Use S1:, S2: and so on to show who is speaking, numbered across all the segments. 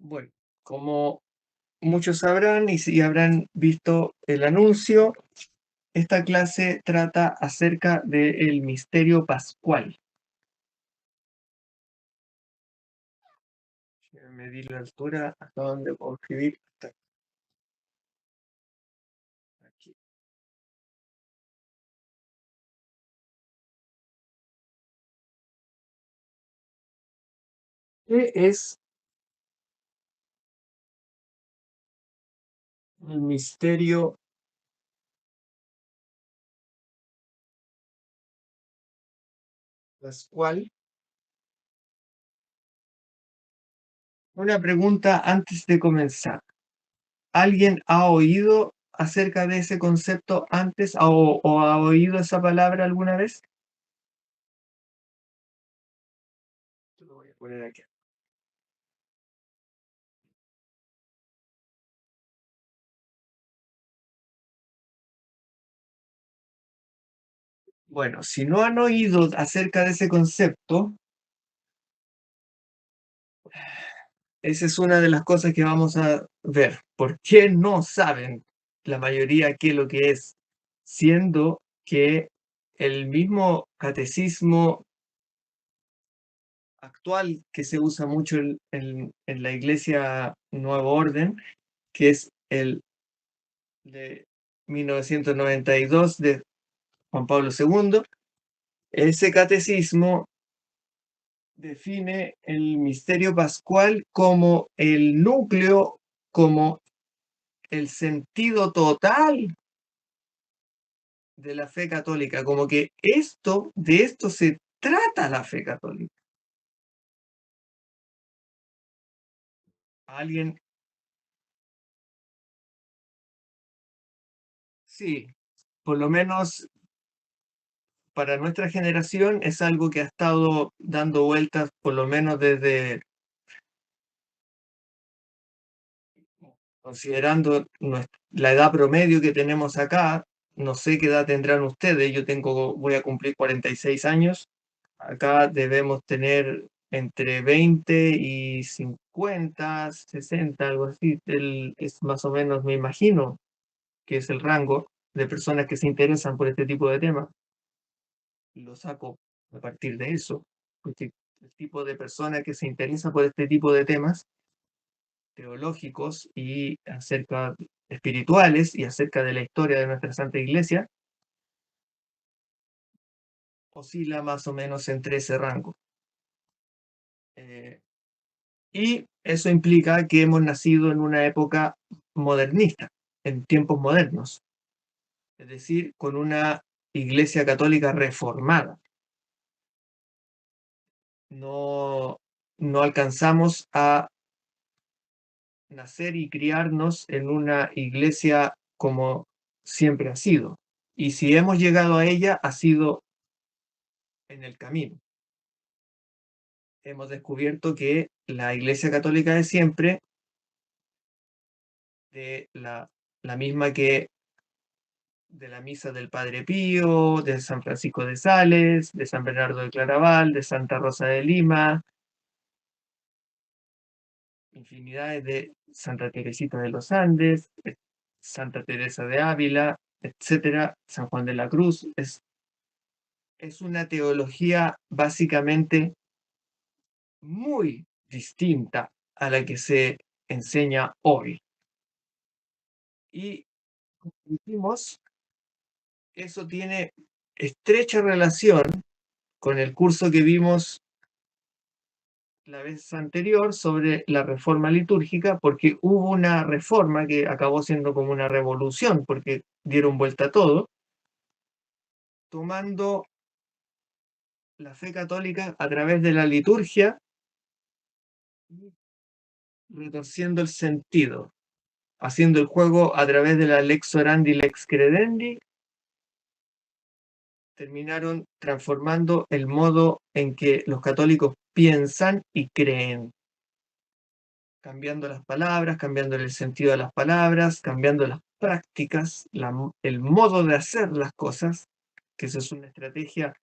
S1: Bueno, como muchos sabrán y si habrán visto el anuncio, esta clase trata acerca del misterio pascual. Medir la altura hasta donde puedo escribir. Hasta aquí. ¿Qué es el misterio pascual? Una pregunta antes de comenzar. ¿Alguien ha oído acerca de ese concepto antes o ha oído esa palabra alguna vez? Lo voy a poner aquí. Bueno, si no han oído acerca de ese concepto, esa es una de las cosas que vamos a ver. ¿Por qué no saben la mayoría qué es lo que es? Siendo que el mismo catecismo actual que se usa mucho en la Iglesia Nuevo Orden, que es el de 1992 de Juan Pablo II, ese catecismo define el misterio pascual como el núcleo, como el sentido total de la fe católica, como que de esto se trata la fe católica. Alguien, sí, por lo menos para nuestra generación es algo que ha estado dando vueltas por lo menos desde, considerando la edad promedio que tenemos acá, no sé qué edad tendrán ustedes, voy a cumplir 46 años, acá debemos tener entre 20 y 50, 60, algo así, es más o menos, me imagino, que es el rango de personas que se interesan por este tipo de temas. Lo saco a partir de eso, porque el tipo de persona que se interesa por este tipo de temas teológicos y acerca espirituales y acerca de la historia de nuestra Santa Iglesia, oscila más o menos entre ese rango. Eh, y eso implica que hemos nacido en una época modernista, en tiempos modernos, es decir, con una Iglesia Católica reformada. No, no alcanzamos a nacer y criarnos en una iglesia como siempre ha sido. Y si hemos llegado a ella, ha sido en el camino. Hemos descubierto que la Iglesia Católica de siempre, de la misma que de la misa del Padre Pío, de San Francisco de Sales, de San Bernardo de Claraval, de Santa Rosa de Lima, infinidades de Santa Teresita de los Andes, Santa Teresa de Ávila, etcétera, San Juan de la Cruz, es una teología básicamente muy distinta a la que se enseña hoy. Y como dijimos, eso tiene estrecha relación con el curso que vimos la vez anterior sobre la reforma litúrgica, porque hubo una reforma que acabó siendo como una revolución, porque dieron vuelta a todo, tomando la fe católica a través de la liturgia y retorciendo el sentido, haciendo el juego a través de la lex orandi, lex credendi, terminaron transformando el modo en que los católicos piensan y creen, cambiando las palabras, cambiando el sentido de las palabras, cambiando las prácticas, el modo de hacer las cosas, que esa es una estrategia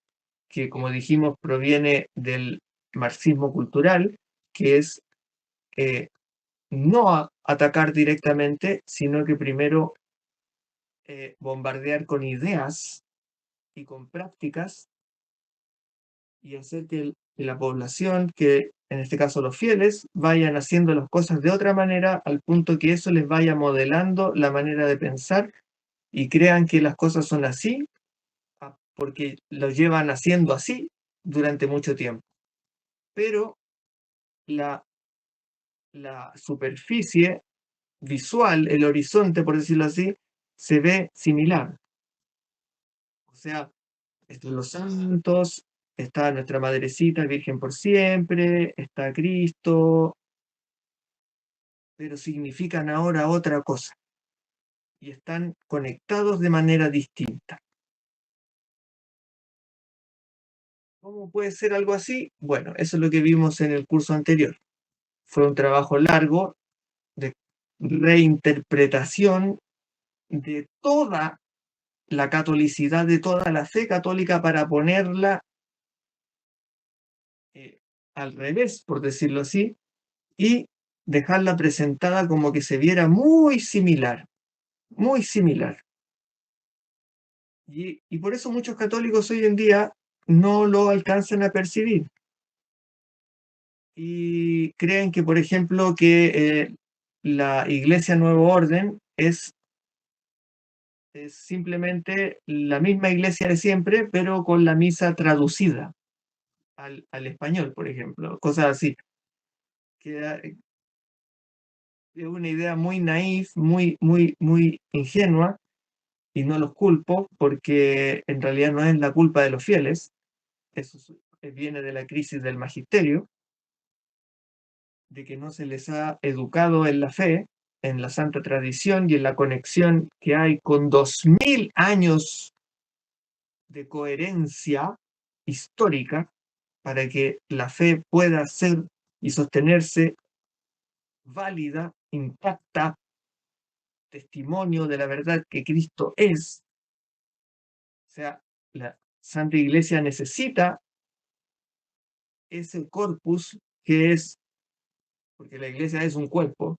S1: que, como dijimos, proviene del marxismo cultural, que es no atacar directamente, sino que primero bombardear con ideas y con prácticas y hacer que la población, que en este caso los fieles, vayan haciendo las cosas de otra manera al punto que eso les vaya modelando la manera de pensar y crean que las cosas son así porque lo llevan haciendo así durante mucho tiempo. Pero la, la superficie visual, el horizonte, por decirlo así, se ve similar. O sea, están los santos, está nuestra madrecita Virgen por siempre, está Cristo, pero significan ahora otra cosa y están conectados de manera distinta. ¿Cómo puede ser algo así? Bueno, eso es lo que vimos en el curso anterior. Fue un trabajo largo de reinterpretación de toda la catolicidad, de toda la fe católica para ponerla al revés, por decirlo así, y dejarla presentada como que se viera muy similar, muy similar. Y por eso muchos católicos hoy en día no lo alcanzan a percibir. Y creen que, por ejemplo, que la Iglesia Nuevo Orden es simplemente la misma iglesia de siempre, pero con la misa traducida al español, por ejemplo, cosas así. Que es una idea muy naif, muy ingenua, y no los culpo porque en realidad no es la culpa de los fieles, eso viene de la crisis del magisterio, de que no se les ha educado en la fe, en la santa tradición y en la conexión que hay con 2000 años de coherencia histórica para que la fe pueda ser y sostenerse válida, intacta, testimonio de la verdad que Cristo es. O sea, la Santa Iglesia necesita ese corpus que es, porque la Iglesia es un cuerpo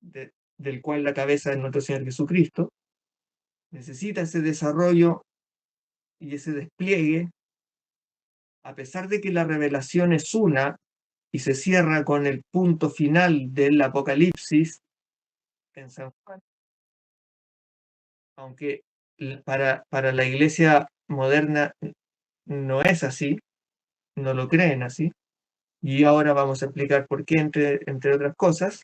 S1: del cual la cabeza es nuestro Señor Jesucristo, necesita ese desarrollo y ese despliegue, a pesar de que la revelación es una y se cierra con el punto final del Apocalipsis en San Juan, aunque para la iglesia moderna no es así, no lo creen así, y ahora vamos a explicar por qué, entre otras cosas.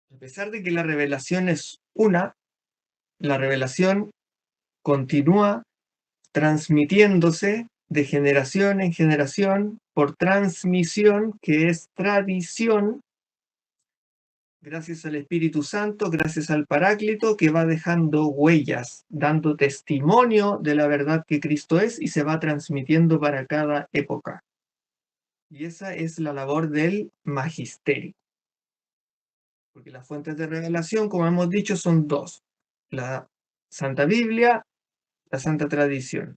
S1: A pesar de que la revelación es una, la revelación continúa transmitiéndose de generación en generación por transmisión, que es tradición, gracias al Espíritu Santo, gracias al Paráclito, que va dejando huellas, dando testimonio de la verdad que Cristo es y se va transmitiendo para cada época. Y esa es la labor del magisterio. Porque las fuentes de revelación, como hemos dicho, son dos: la Santa Biblia, la Santa Tradición.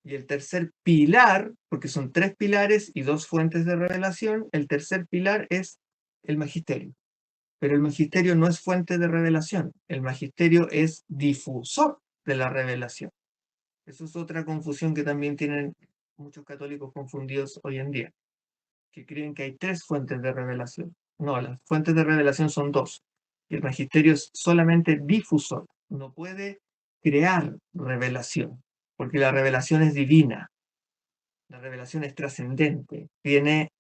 S1: Y el tercer pilar, porque son tres pilares y dos fuentes de revelación, el tercer pilar es el magisterio. Pero el magisterio no es fuente de revelación, el magisterio es difusor de la revelación. Eso es otra confusión que también tienen muchos católicos confundidos hoy en día, que creen que hay tres fuentes de revelación. No, las fuentes de revelación son dos. Y el magisterio es solamente difusor, no puede crear revelación, porque la revelación es divina, la revelación es trascendente, viene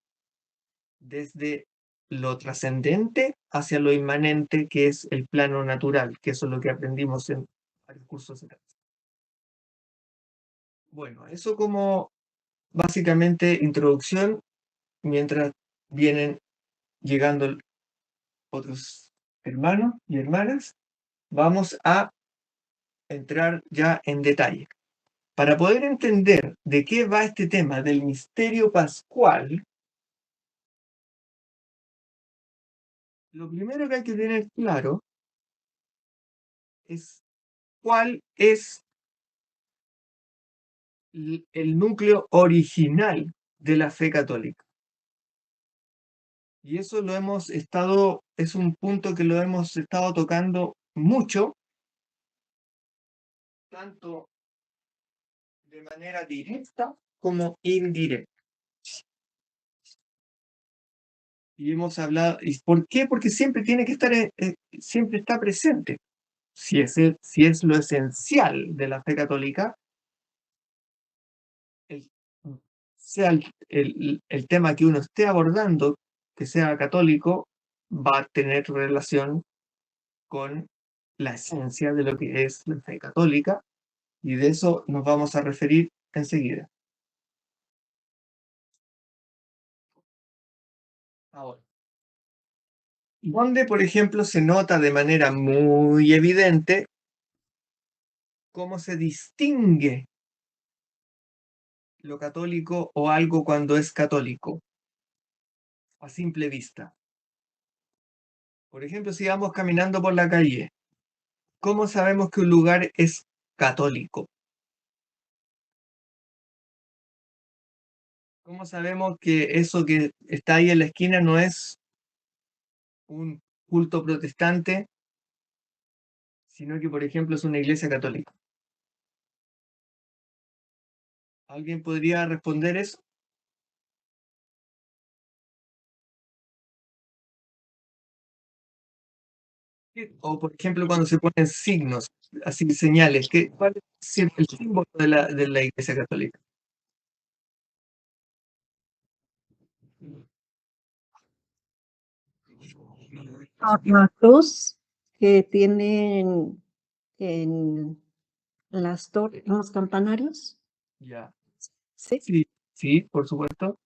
S1: desde lo trascendente hacia lo inmanente, que es el plano natural, que eso es lo que aprendimos en varios cursos atrás. Bueno, eso como básicamente introducción, mientras vienen llegando otros hermanos y hermanas, vamos a entrar ya en detalle. Para poder entender de qué va este tema del misterio pascual, lo primero que hay que tener claro es cuál es el núcleo original de la fe católica. Y eso lo hemos estado, es un punto que lo hemos estado tocando mucho, tanto de manera directa como indirecta. Y hemos hablado, ¿y por qué? Porque siempre tiene que estar, siempre está presente. Si es lo esencial de la fe católica, el- sea el tema que uno esté abordando, que sea católico, va a tener relación con la esencia de lo que es la fe católica, y de eso nos vamos a referir enseguida. Ahora, donde, por ejemplo, se nota de manera muy evidente cómo se distingue lo católico o algo cuando es católico, a simple vista. Por ejemplo, si vamos caminando por la calle, ¿cómo sabemos que un lugar es católico? ¿Cómo sabemos que eso que está ahí en la esquina no es un culto protestante, sino que, por ejemplo, es una iglesia católica? ¿Alguien podría responder eso? O, por ejemplo, cuando se ponen signos, así señales, ¿cuál es el símbolo de la iglesia católica?
S2: La cruz que tienen en las torres, los campanarios,
S1: Ya,
S2: ¿sí?
S1: sí, sí, por supuesto.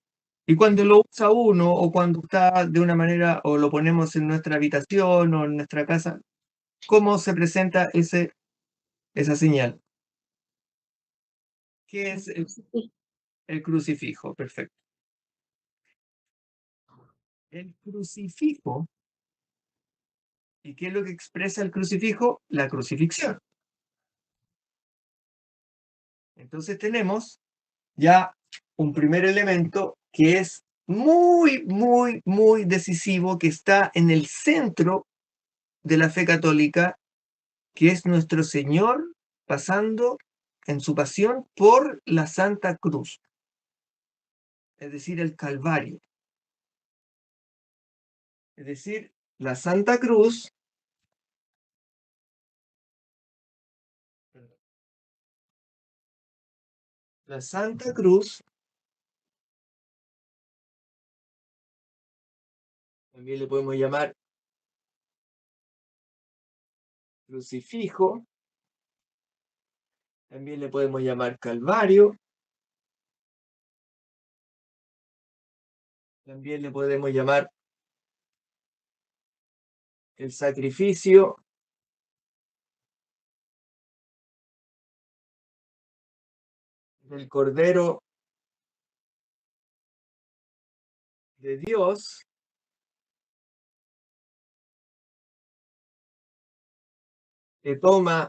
S1: Y cuando lo usa uno o cuando está de una manera o lo ponemos en nuestra habitación o en nuestra casa, ¿cómo se presenta esa señal? ¿Qué es el crucifijo? Perfecto. El crucifijo, ¿y qué es lo que expresa el crucifijo? La crucifixión. Entonces tenemos ya un primer elemento que es muy, muy, muy decisivo, que está en el centro de la fe católica, que es nuestro Señor pasando en su pasión por la Santa Cruz, es decir, el Calvario. Es decir, la Santa Cruz, la Santa Cruz, también le podemos llamar crucifijo, también le podemos llamar Calvario, también le podemos llamar el sacrificio del Cordero de Dios, que toma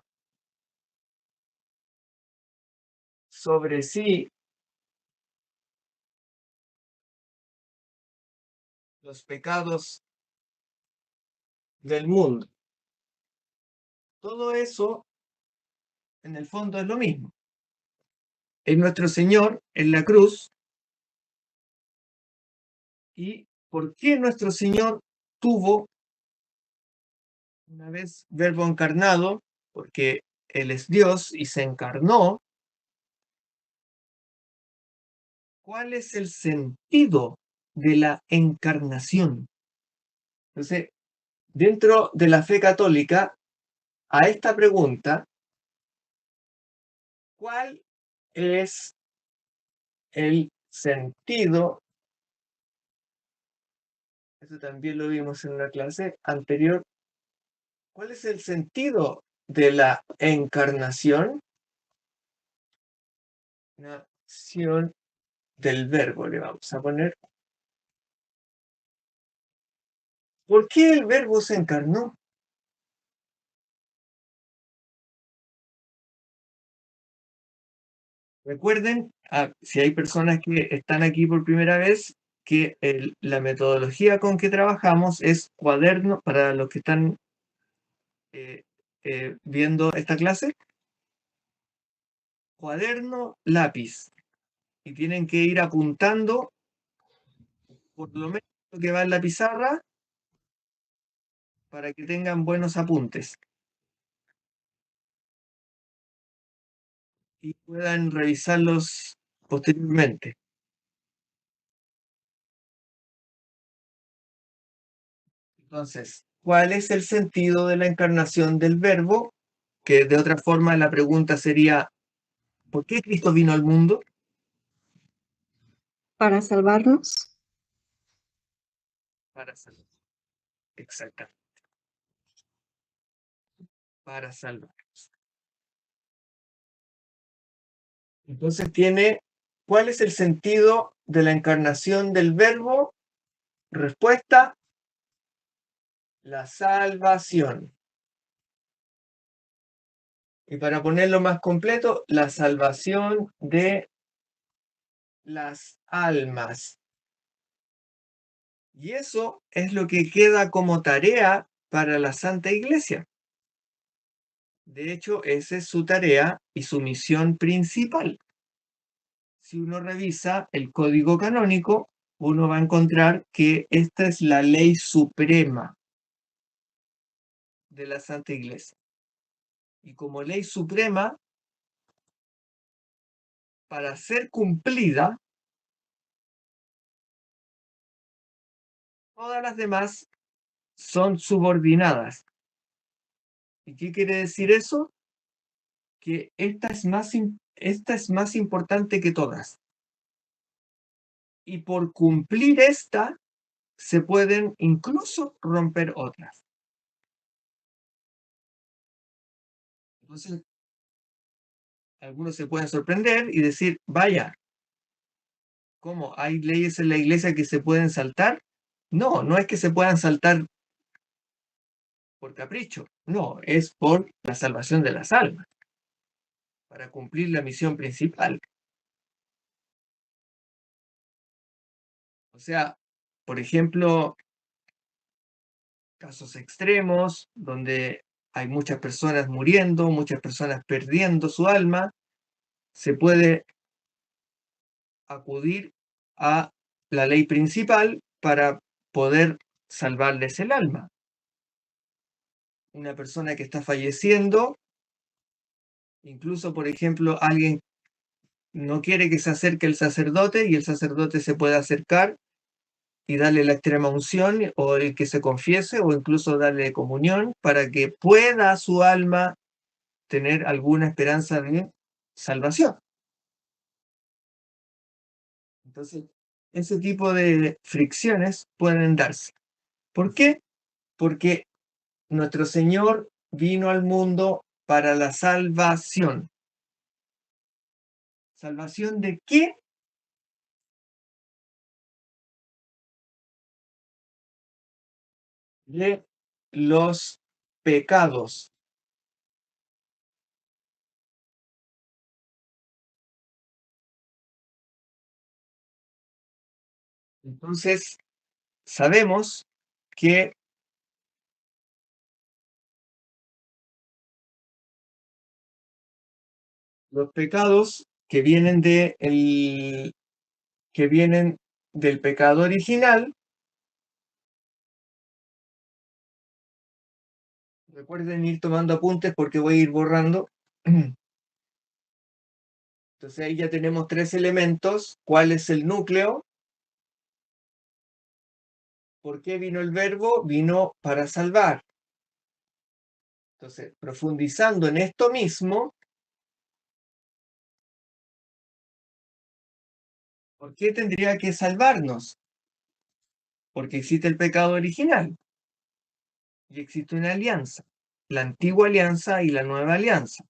S1: sobre sí los pecados del mundo. Todo eso, en el fondo, es lo mismo. Es nuestro Señor en la cruz. ¿Y por qué nuestro Señor tuvo, una vez verbo encarnado? Porque Él es Dios y se encarnó. ¿Cuál es el sentido de la encarnación? Entonces, dentro de la fe católica, a esta pregunta, ¿cuál es el sentido? Eso también lo vimos en una clase anterior. ¿Cuál es el sentido de la encarnación? Nación del verbo, le vamos a poner. ¿Por qué el verbo se encarnó? Recuerden, si hay personas que están aquí por primera vez, que la metodología con que trabajamos es cuaderno, para los que están viendo esta clase, cuaderno, lápiz. Y tienen que ir apuntando por lo menos lo que va en la pizarra para que tengan buenos apuntes y puedan revisarlos posteriormente. Entonces, ¿cuál es el sentido de la encarnación del Verbo? Que de otra forma la pregunta sería, ¿por qué Cristo vino al mundo?
S2: Para salvarnos.
S1: Para salvar. Exactamente. Para salvar. Entonces ¿cuál es el sentido de la encarnación del Verbo? Respuesta, la salvación. Y para ponerlo más completo, la salvación de las almas. Y eso es lo que queda como tarea para la Santa Iglesia. De hecho, esa es su tarea y su misión principal. Si uno revisa el código canónico, uno va a encontrar que esta es la ley suprema de la Santa Iglesia. Y como ley suprema, para ser cumplida, todas las demás son subordinadas. ¿Y qué quiere decir eso? Que esta es más importante que todas. Y por cumplir esta, se pueden incluso romper otras. Entonces, algunos se pueden sorprender y decir, vaya, ¿cómo? ¿Hay leyes en la iglesia que se pueden saltar? No, no es que se puedan saltar por capricho, no, es por la salvación de las almas, para cumplir la misión principal. O sea, por ejemplo, casos extremos donde hay muchas personas muriendo, muchas personas perdiendo su alma, se puede acudir a la ley principal para poder salvarles el alma. Una persona que está falleciendo, incluso por ejemplo alguien no quiere que se acerque el sacerdote y el sacerdote se puede acercar y darle la extrema unción o el que se confiese o incluso darle comunión para que pueda su alma tener alguna esperanza de salvación. Entonces, ese tipo de fricciones pueden darse. ¿Por qué? Porque nuestro Señor vino al mundo para la salvación. ¿Salvación de qué? De los pecados. Entonces, sabemos que los pecados que vienen del pecado original, recuerden ir tomando apuntes porque voy a ir borrando. Entonces ahí ya tenemos tres elementos. ¿Cuál es el núcleo? ¿Por qué vino el verbo? Vino para salvar. Entonces, profundizando en esto mismo, ¿por qué tendría que salvarnos? Porque existe el pecado original y existe una alianza, la antigua alianza y la nueva alianza,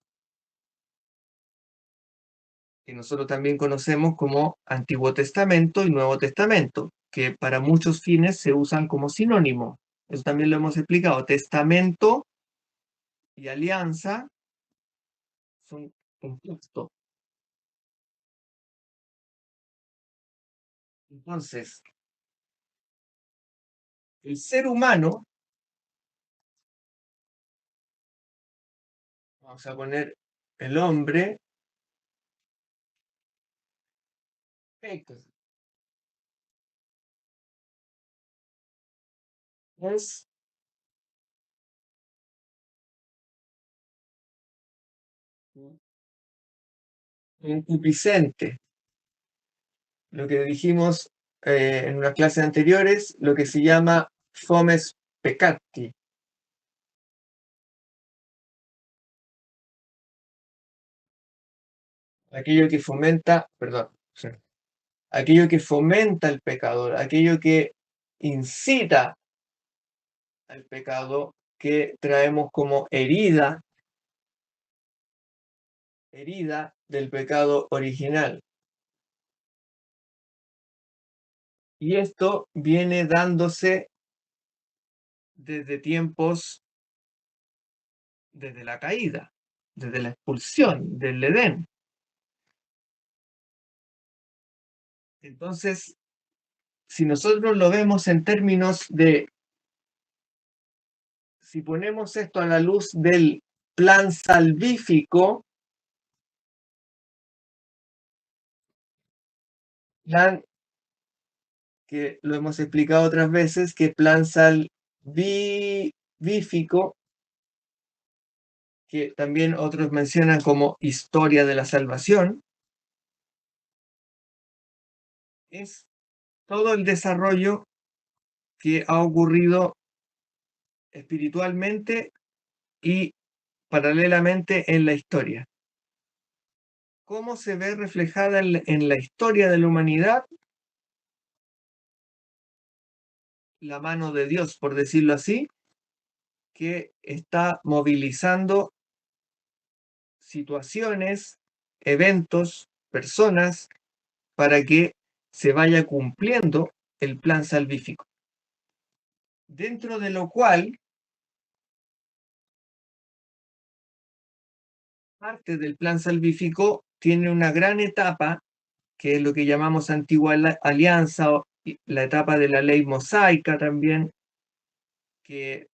S1: que nosotros también conocemos como Antiguo Testamento y Nuevo Testamento, que para muchos fines se usan como sinónimo. Eso también lo hemos explicado. Testamento y alianza son un pacto. Entonces, el ser humano, vamos a poner el hombre, peca, es concupiscente, lo que dijimos en unas clases anteriores, lo que se llama fomes peccati, aquello que fomenta, perdón, sí, aquello que fomenta el pecador, aquello que incita al pecado, que traemos como herida del pecado original. Y esto viene dándose desde tiempos, desde la caída, desde la expulsión del Edén. Entonces, si nosotros lo vemos en términos de, si ponemos esto a la luz del plan salvífico, plan que lo hemos explicado otras veces, que plan salvífico, que también otros mencionan como historia de la salvación, es todo el desarrollo que ha ocurrido espiritualmente y paralelamente en la historia. ¿Cómo se ve reflejada en la historia de la humanidad? La mano de Dios, por decirlo así, que está movilizando situaciones, eventos, personas, para que se vaya cumpliendo el plan salvífico. Dentro de lo cual, parte del plan salvífico tiene una gran etapa, que es lo que llamamos antigua alianza, o la etapa de la ley mosaica también, que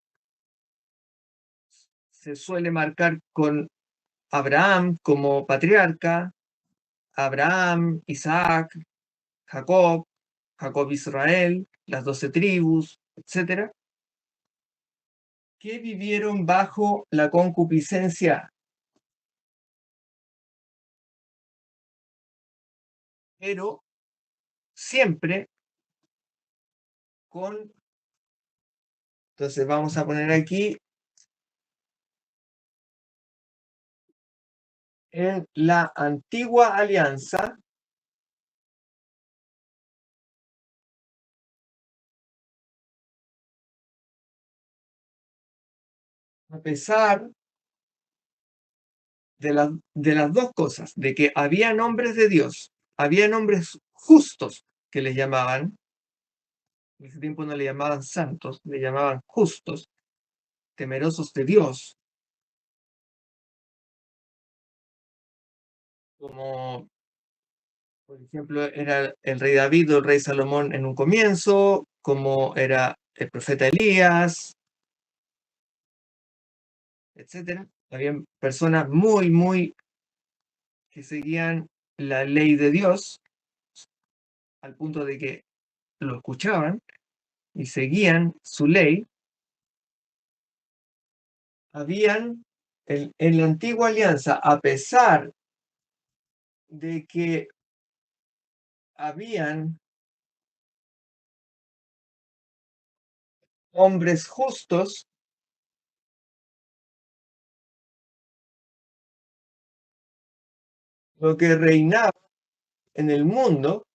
S1: se suele marcar con Abraham como patriarca, Abraham, Isaac, Jacob, Jacob Israel, las 12 tribus, etcétera, que vivieron bajo la concupiscencia, pero siempre con, entonces vamos a poner aquí, en la antigua alianza, a pesar de las dos cosas, de que había hombres de Dios, había hombres justos que les llamaban, en ese tiempo no le llamaban santos, le llamaban justos, temerosos de Dios, como por ejemplo era el rey David o el rey Salomón en un comienzo, como era el profeta Elías, etcétera. Habían personas muy que seguían la ley de Dios al punto de que lo escuchaban y seguían su ley. Habían en la antigua alianza, a pesar de que habían hombres justos, lo que reinaba en el mundo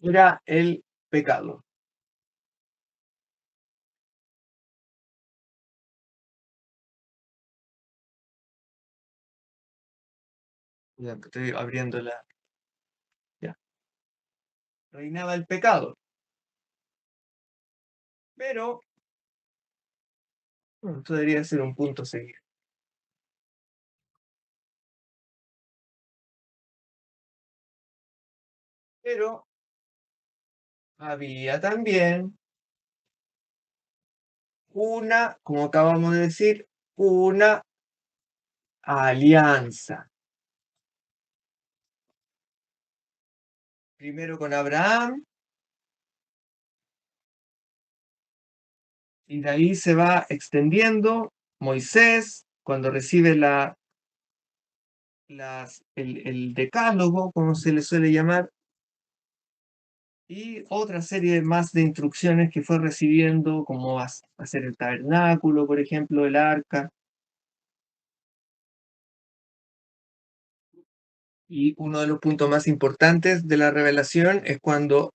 S1: era el pecado. Ya estoy abriendo la... Ya. Reinaba el pecado. Pero Bueno, esto debería ser un punto seguido. Pero había también una, como acabamos de decir, una alianza. Primero con Abraham, y de ahí se va extendiendo. Moisés, cuando recibe el decálogo, como se le suele llamar, y otra serie más de instrucciones que fue recibiendo, como hacer el tabernáculo, por ejemplo, el arca. Y uno de los puntos más importantes de la revelación es cuando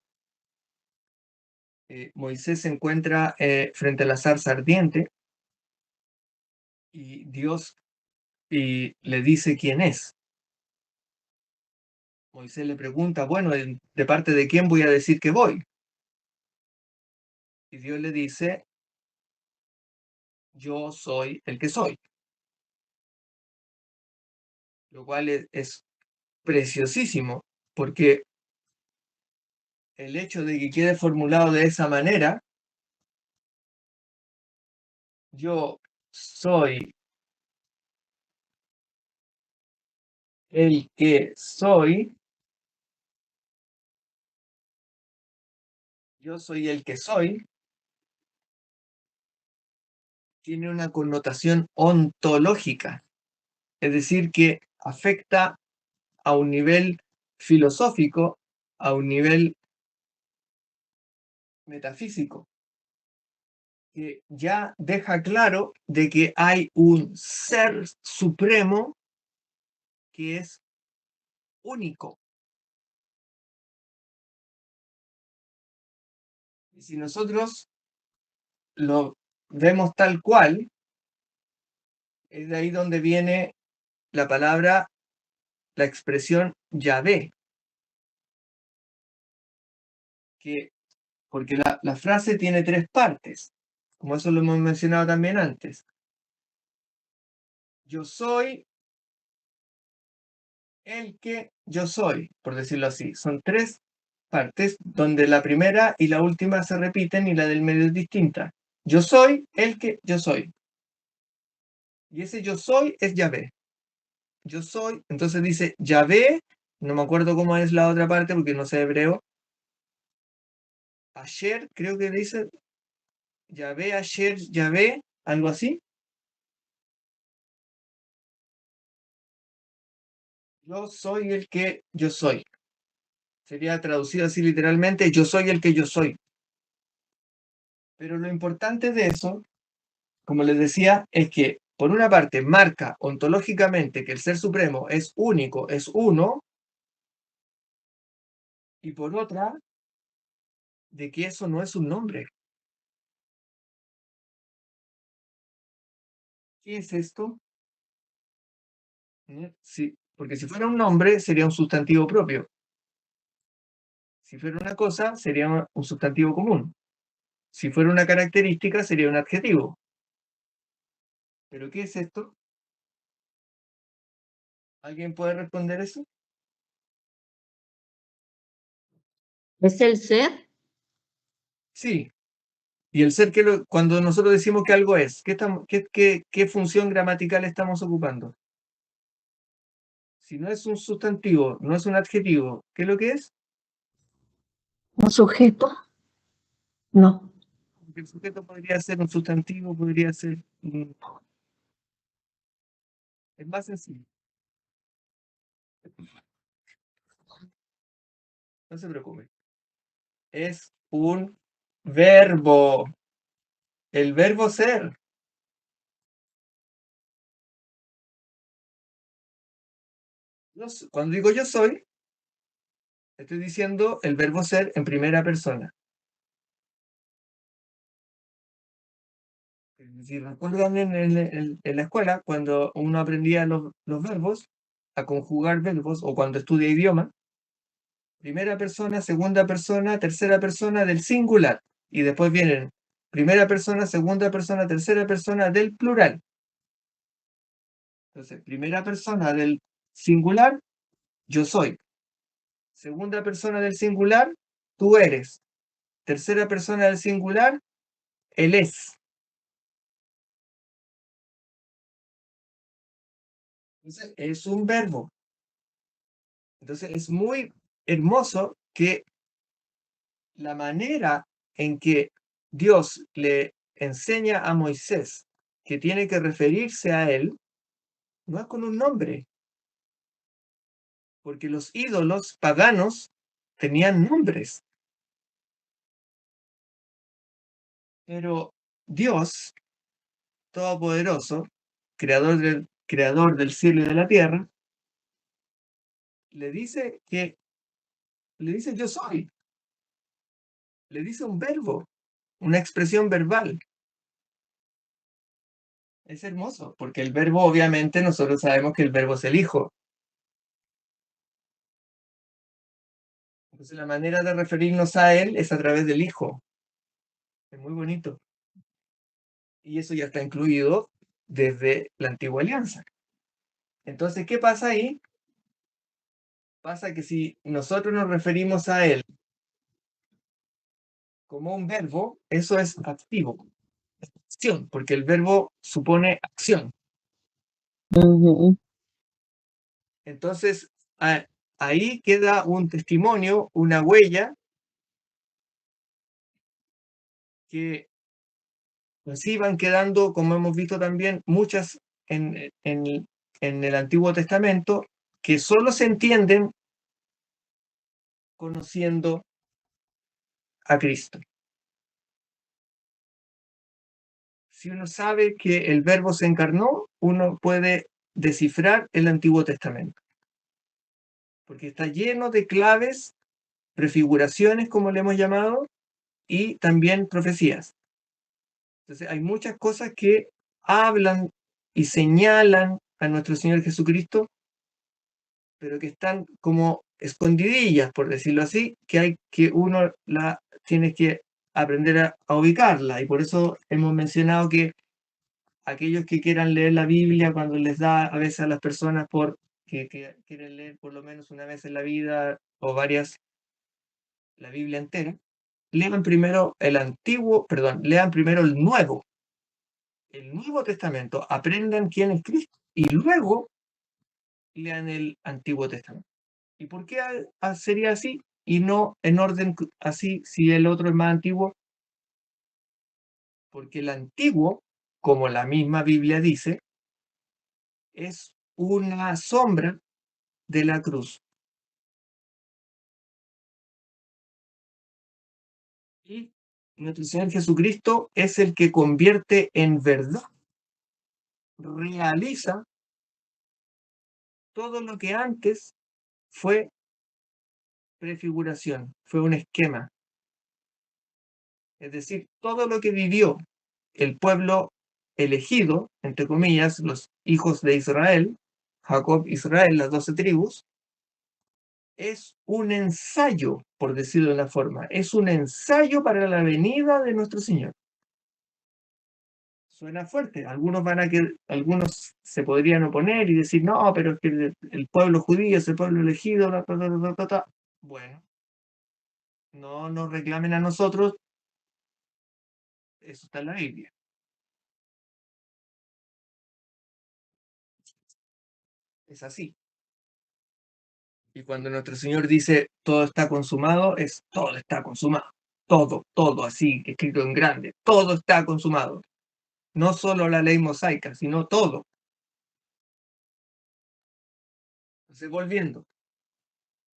S1: Moisés se encuentra frente a la zarza ardiente y Dios le dice quién es. Moisés le pregunta, bueno, ¿de parte de quién voy a decir que voy? Y Dios le dice, yo soy el que soy. Lo cual es preciosísimo, porque el hecho de que quede formulado de esa manera, yo soy el que soy, yo soy el que soy, tiene una connotación ontológica, es decir, que afecta a un nivel filosófico, a un nivel metafísico, que ya deja claro de que hay un ser supremo que es único. Y si nosotros lo vemos tal cual, es de ahí donde viene la palabra, la expresión Yahvé, que, porque la frase tiene tres partes, como eso lo hemos mencionado también antes. Yo soy el que yo soy, por decirlo así. Son tres partes donde la primera y la última se repiten y la del medio es distinta. Yo soy el que yo soy. Y ese yo soy es Yahvé. Yo soy, entonces dice Yahvé, no me acuerdo cómo es la otra parte porque no sé hebreo. Ayer, creo que dice Yahvé, ayer, Yahvé, algo así. Yo soy el que yo soy. Sería traducido así literalmente, yo soy el que yo soy. Pero lo importante de eso, como les decía, es que por una parte marca ontológicamente que el Ser Supremo es único, es uno, y por otra, de que eso no es un nombre. ¿Qué es esto? Sí, porque si fuera un nombre sería un sustantivo propio. Si fuera una cosa sería un sustantivo común. Si fuera una característica sería un adjetivo. ¿Pero qué es esto? ¿Alguien puede responder eso?
S2: ¿Es el ser?
S1: Sí. Y el ser, cuando nosotros decimos que algo es, ¿qué función gramatical estamos ocupando? Si no es un sustantivo, no es un adjetivo, ¿qué es lo que es?
S2: ¿Un sujeto? No.
S1: El sujeto podría ser un sustantivo, podría ser... Es más sencillo. No se preocupe. Es un verbo. El verbo ser. Cuando digo yo soy, estoy diciendo el verbo ser en primera persona. Si recuerdan en la escuela, cuando uno aprendía los verbos, a conjugar verbos, o cuando estudia idioma, primera persona, segunda persona, tercera persona del singular. Y después vienen primera persona, segunda persona, tercera persona del plural. Entonces, primera persona del singular, yo soy. Segunda persona del singular, tú eres. Tercera persona del singular, él es. Entonces, es un verbo. Entonces, es muy hermoso que la manera en que Dios le enseña a Moisés que tiene que referirse a él, no es con un nombre, porque los ídolos paganos tenían nombres, pero Dios Todopoderoso, creador del cielo y de la tierra, le dice yo soy, le dice un verbo, una expresión verbal. Es hermoso, porque el verbo, obviamente, nosotros sabemos que el verbo es el Hijo. Entonces, la manera de referirnos a Él es a través del Hijo. Es muy bonito. Y eso ya está incluido desde la antigua alianza. Entonces, ¿qué pasa ahí? Pasa que si nosotros nos referimos a Él como un verbo, eso es activo, acción, porque el verbo supone acción.
S2: Ujú.
S1: Entonces, ahí queda un testimonio, una huella, que así van quedando, como hemos visto también, muchas en el Antiguo Testamento, que solo se entienden conociendo a Cristo. Si uno sabe que el verbo se encarnó, uno puede descifrar el Antiguo Testamento, porque está lleno de claves, prefiguraciones, como le hemos llamado, y también profecías. Entonces hay muchas cosas que hablan y señalan a nuestro Señor Jesucristo, pero que están como escondidillas, por decirlo así, que uno la tiene que aprender a ubicarla. Y por eso hemos mencionado que aquellos que quieran leer la Biblia, cuando les da a veces a las personas que quieren leer por lo menos una vez en la vida o varias, la Biblia entera, lean primero lean primero el Nuevo Testamento, aprendan quién es Cristo y luego lean el Antiguo Testamento. ¿Y por qué sería así y no en orden así si el otro es más antiguo? Porque el antiguo, como la misma Biblia dice, es una sombra de la cruz. Y nuestro Señor Jesucristo es el que convierte en verdad, realiza todo lo que antes fue prefiguración, fue un esquema. Es decir, todo lo que vivió el pueblo elegido, entre comillas, los hijos de Israel, Jacob, Israel, las 12 tribus, es un ensayo, por decirlo de la forma, es un ensayo para la venida de nuestro Señor. Suena fuerte, algunos se podrían oponer y decir, no, pero es que el pueblo judío es el pueblo elegido, Bueno, no nos reclamen a nosotros, eso está en la Biblia, es así. Y cuando nuestro Señor dice todo está consumado, es todo está consumado. Todo así, escrito en grande. Todo está consumado. No solo la ley mosaica, sino todo. Entonces, volviendo,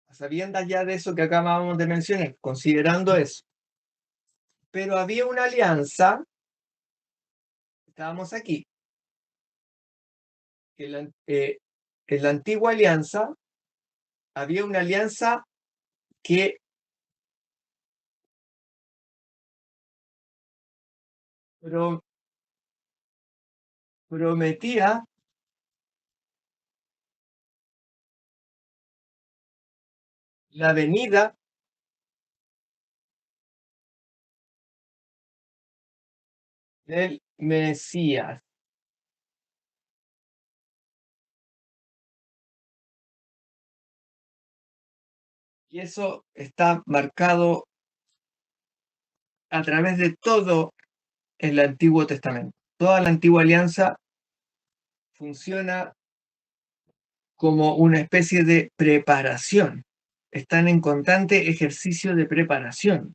S1: a sabiendas ya de eso que acabamos de mencionar, considerando eso. Pero había una alianza, estábamos aquí, en la antigua alianza había una alianza que prometía la venida del Mesías. Y eso está marcado a través de todo el Antiguo Testamento. Toda la antigua alianza funciona como una especie de preparación. Están en constante ejercicio de preparación.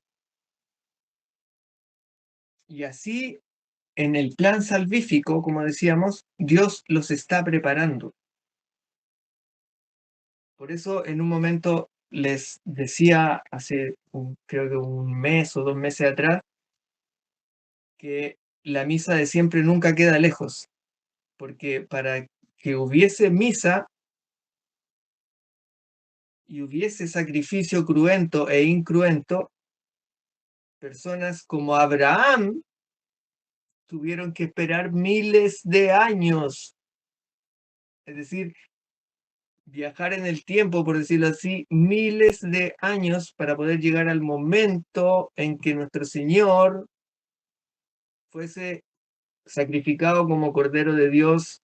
S1: Y así, en el plan salvífico, como decíamos, Dios los está preparando. Por eso, en un momento les decía, hace creo que un mes o 2 meses atrás, que la misa de siempre nunca queda lejos, porque para que hubiese misa y hubiese sacrificio cruento e incruento, personas como Abraham tuvieron que esperar miles de años. Es decir, viajar en el tiempo, por decirlo así, miles de años para poder llegar al momento en que nuestro Señor fuese sacrificado como Cordero de Dios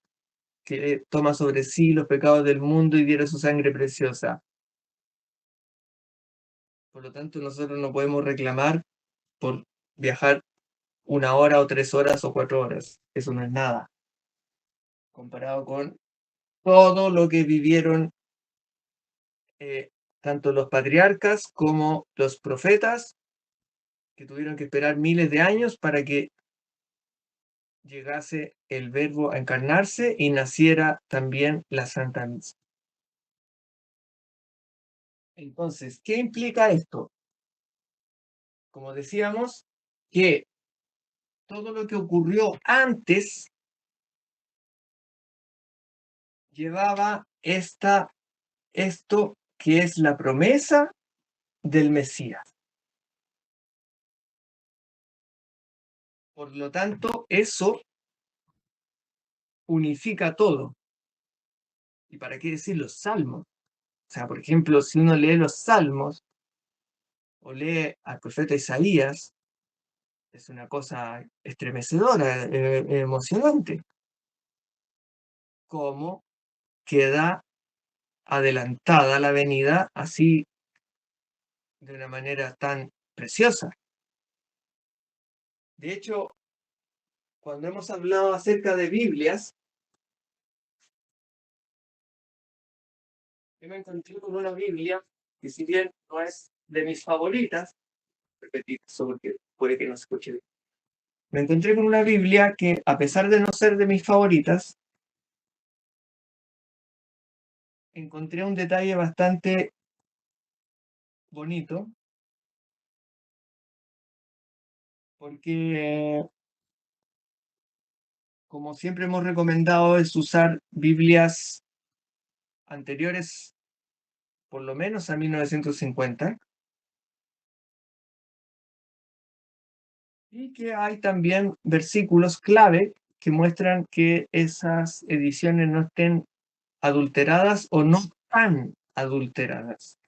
S1: que toma sobre sí los pecados del mundo y diera su sangre preciosa. Por lo tanto, nosotros no podemos reclamar por viajar 1 hora o 3 horas o 4 horas. Eso no es nada comparado con todo lo que vivieron tanto los patriarcas como los profetas, que tuvieron que esperar miles de años para que llegase el Verbo a encarnarse y naciera también la Santa Misa. Entonces, ¿qué implica esto? Como decíamos, que todo lo que ocurrió antes llevaba esto que es la promesa del Mesías. Por lo tanto, eso unifica todo. ¿Y para qué decir los salmos? O sea, por ejemplo, si uno lee los salmos o lee al profeta Isaías, es una cosa estremecedora, emocionante. Cómo queda adelantada la venida así de una manera tan preciosa. De hecho, cuando hemos hablado acerca de Biblias, yo me encontré con una Biblia que, si bien no es de mis favoritas, repetir eso porque puede que no se escuche bien. Me encontré con una Biblia que, a pesar de no ser de mis favoritas, encontré un detalle bastante bonito, porque, como siempre hemos recomendado, es usar Biblias anteriores por lo menos a 1950, y que hay también versículos clave que muestran que esas ediciones no estén adulteradas o no tan adulteradas.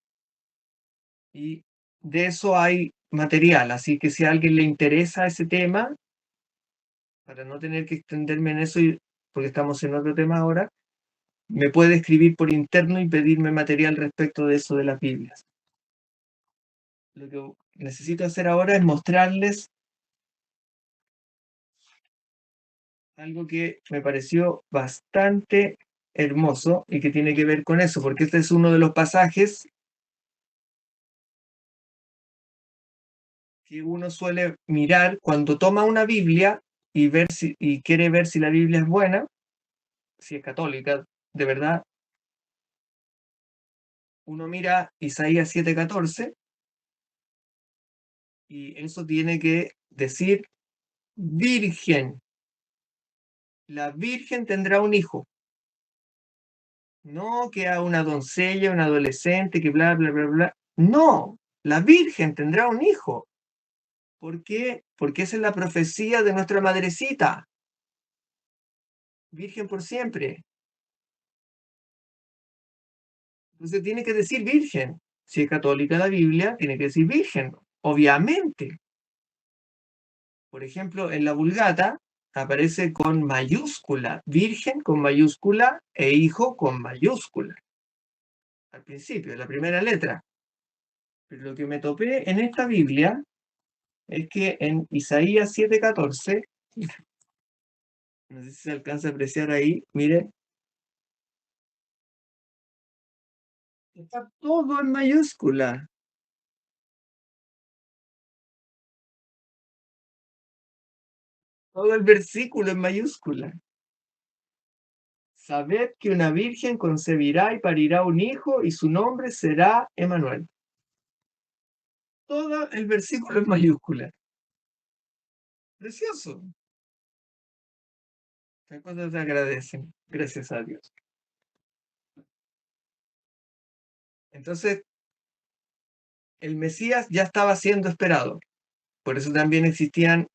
S1: Y de eso hay material, así que si a alguien le interesa ese tema, para no tener que extenderme en eso, porque estamos en otro tema ahora, me puede escribir por interno y pedirme material respecto de eso de las Biblias. Lo que necesito hacer ahora es mostrarles algo que me pareció bastante hermoso y que tiene que ver con eso, porque este es uno de los pasajes que uno suele mirar cuando toma una Biblia y quiere ver si la Biblia es buena, si es católica, de verdad. Uno mira Isaías 7:14 y eso tiene que decir virgen. La virgen tendrá un hijo. No que a una doncella, un adolescente, que bla, bla, bla, bla. No, la virgen tendrá un hijo. ¿Por qué? Porque esa es la profecía de nuestra madrecita. Virgen por siempre. Entonces tiene que decir virgen. Si es católica la Biblia, tiene que decir virgen, obviamente. Por ejemplo, en la Vulgata aparece con mayúscula, virgen con mayúscula e hijo con mayúscula. Al principio, la primera letra. Pero lo que me topé en esta Biblia es que en Isaías 7:14, no sé si se alcanza a apreciar ahí, miren, está todo en mayúscula. Todo el versículo en mayúscula. Sabed que una virgen concebirá y parirá un hijo y su nombre será Emanuel. Todo el versículo en mayúscula. Precioso. Las cosas se agradecen, gracias a Dios. Entonces, el Mesías ya estaba siendo esperado. Por eso también existían,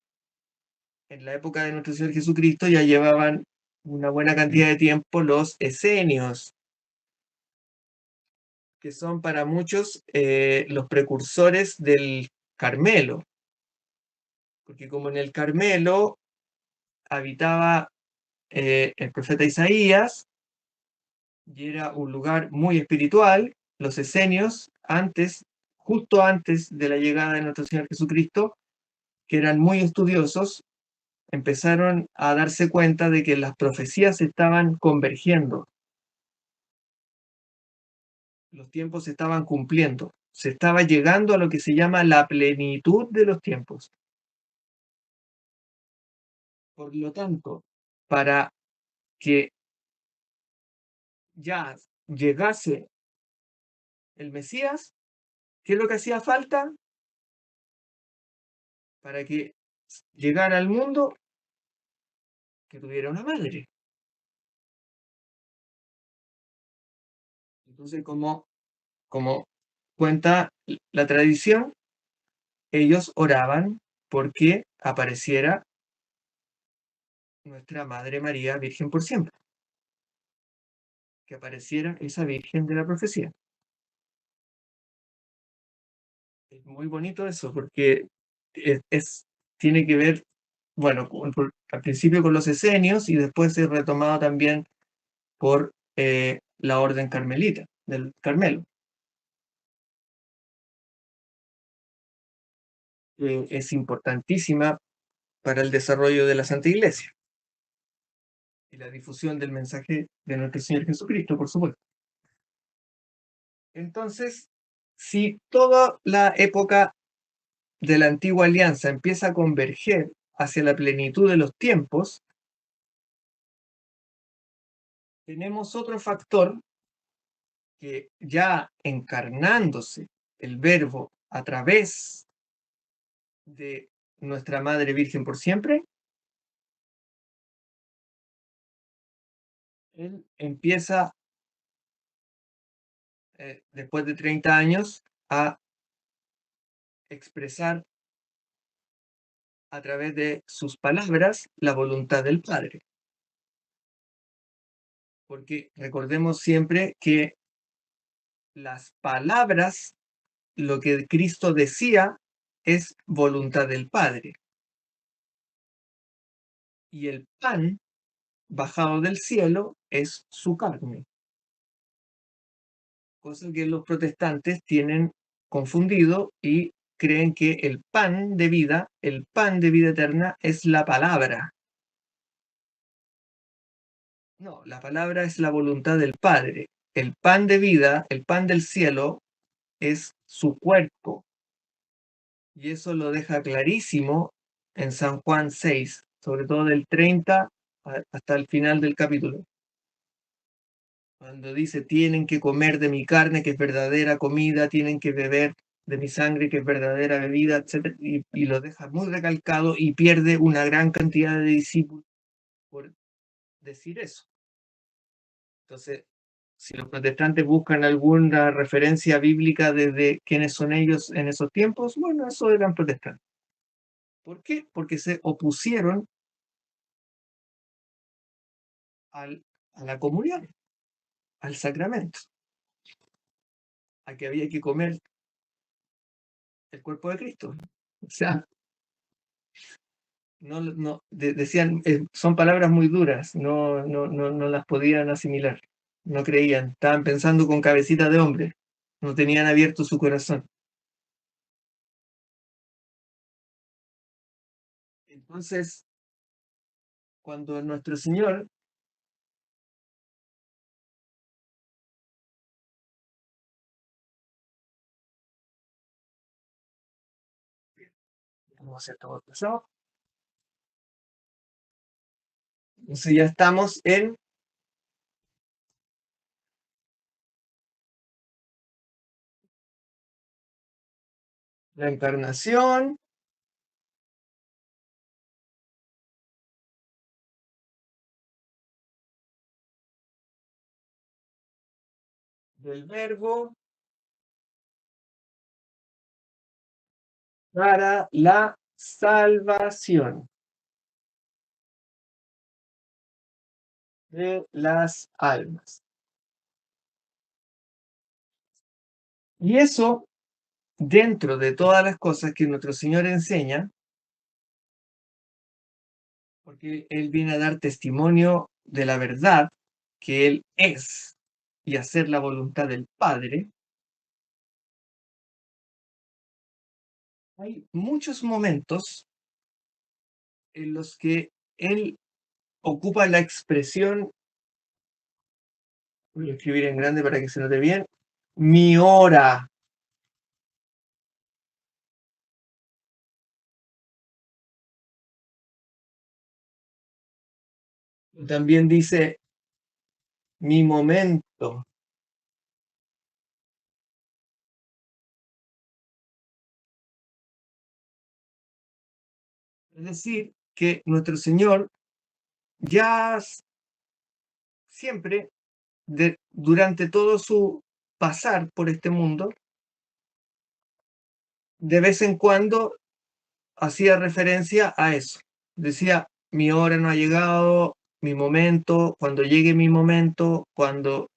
S1: en la época de nuestro Señor Jesucristo, ya llevaban una buena cantidad de tiempo los esenios, que son para muchos los precursores del Carmelo. Porque como en el Carmelo habitaba el profeta Isaías, y era un lugar muy espiritual, los esenios, justo antes de la llegada de nuestro Señor Jesucristo, que eran muy estudiosos, empezaron a darse cuenta de que las profecías estaban convergiendo, los tiempos se estaban cumpliendo, se estaba llegando a lo que se llama la plenitud de los tiempos. Por lo tanto, para que ya llegase el Mesías, ¿qué es lo que hacía falta? Para que llegara al mundo, que tuviera una madre. Entonces, como cuenta la tradición, ellos oraban porque apareciera nuestra Madre María Virgen por siempre, que apareciera esa Virgen de la profecía. Es muy bonito eso, porque tiene que ver, bueno, al principio con los esenios y después es retomado también por la orden carmelita, del Carmelo. Es importantísima para el desarrollo de la Santa Iglesia y la difusión del mensaje de nuestro Señor Jesucristo, por supuesto. Entonces, si toda la época de la antigua alianza empieza a converger hacia la plenitud de los tiempos, tenemos otro factor que ya encarnándose el Verbo a través de nuestra Madre Virgen por siempre, él empieza, después de 30 años, a expresar a través de sus palabras la voluntad del Padre. Porque recordemos siempre que las palabras, lo que Cristo decía, es voluntad del Padre. Y el pan bajado del cielo es su carne. Cosa que los protestantes tienen confundido y creen que el pan de vida eterna, es la palabra. No, la palabra es la voluntad del Padre. El pan de vida, el pan del cielo, es su cuerpo. Y eso lo deja clarísimo en San Juan 6, sobre todo del 30 hasta el final del capítulo. Cuando dice, tienen que comer de mi carne, que es verdadera comida, tienen que beber de mi sangre, que es verdadera bebida, etc. Y lo deja muy recalcado y pierde una gran cantidad de discípulos por decir eso. Entonces, si los protestantes buscan alguna referencia bíblica desde quiénes son ellos en esos tiempos, bueno, eso eran protestantes. ¿Por qué? Porque se opusieron a la comunión, al sacramento, a que había que comer el cuerpo de Cristo. O sea, decían, son palabras muy duras, no las podían asimilar, no creían, estaban pensando con cabecita de hombre, no tenían abierto su corazón. Entonces, cuando nuestro Señor vamos a hacer todo pasado, entonces ya estamos en la encarnación, del verbo para la salvación de las almas. Y eso, dentro de todas las cosas que nuestro Señor enseña, porque Él viene a dar testimonio de la verdad que Él es y hacer la voluntad del Padre, hay muchos momentos en los que Él ocupa la expresión, voy a escribir en grande para que se note bien, mi hora. También dice mi momento. Es decir, que nuestro Señor ya siempre, durante todo su pasar por este mundo, de vez en cuando hacía referencia a eso. Decía, mi hora no ha llegado, mi momento, cuando llegue mi momento, cuando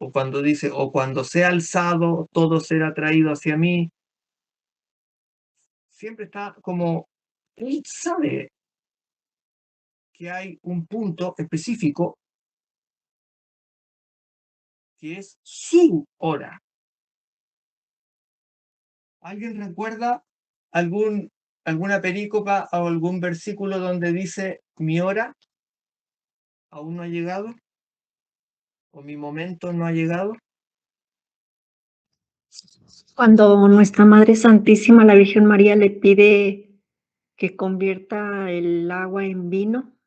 S1: dice, o cuando sea alzado, todo será traído hacia mí. Siempre está como, él sabe que hay un punto específico que es su hora. ¿Alguien recuerda alguna perícopa o algún versículo donde dice mi hora aún no ha llegado o mi momento no ha llegado?
S2: Cuando nuestra Madre Santísima, la Virgen María, le pide que convierta el agua en vino.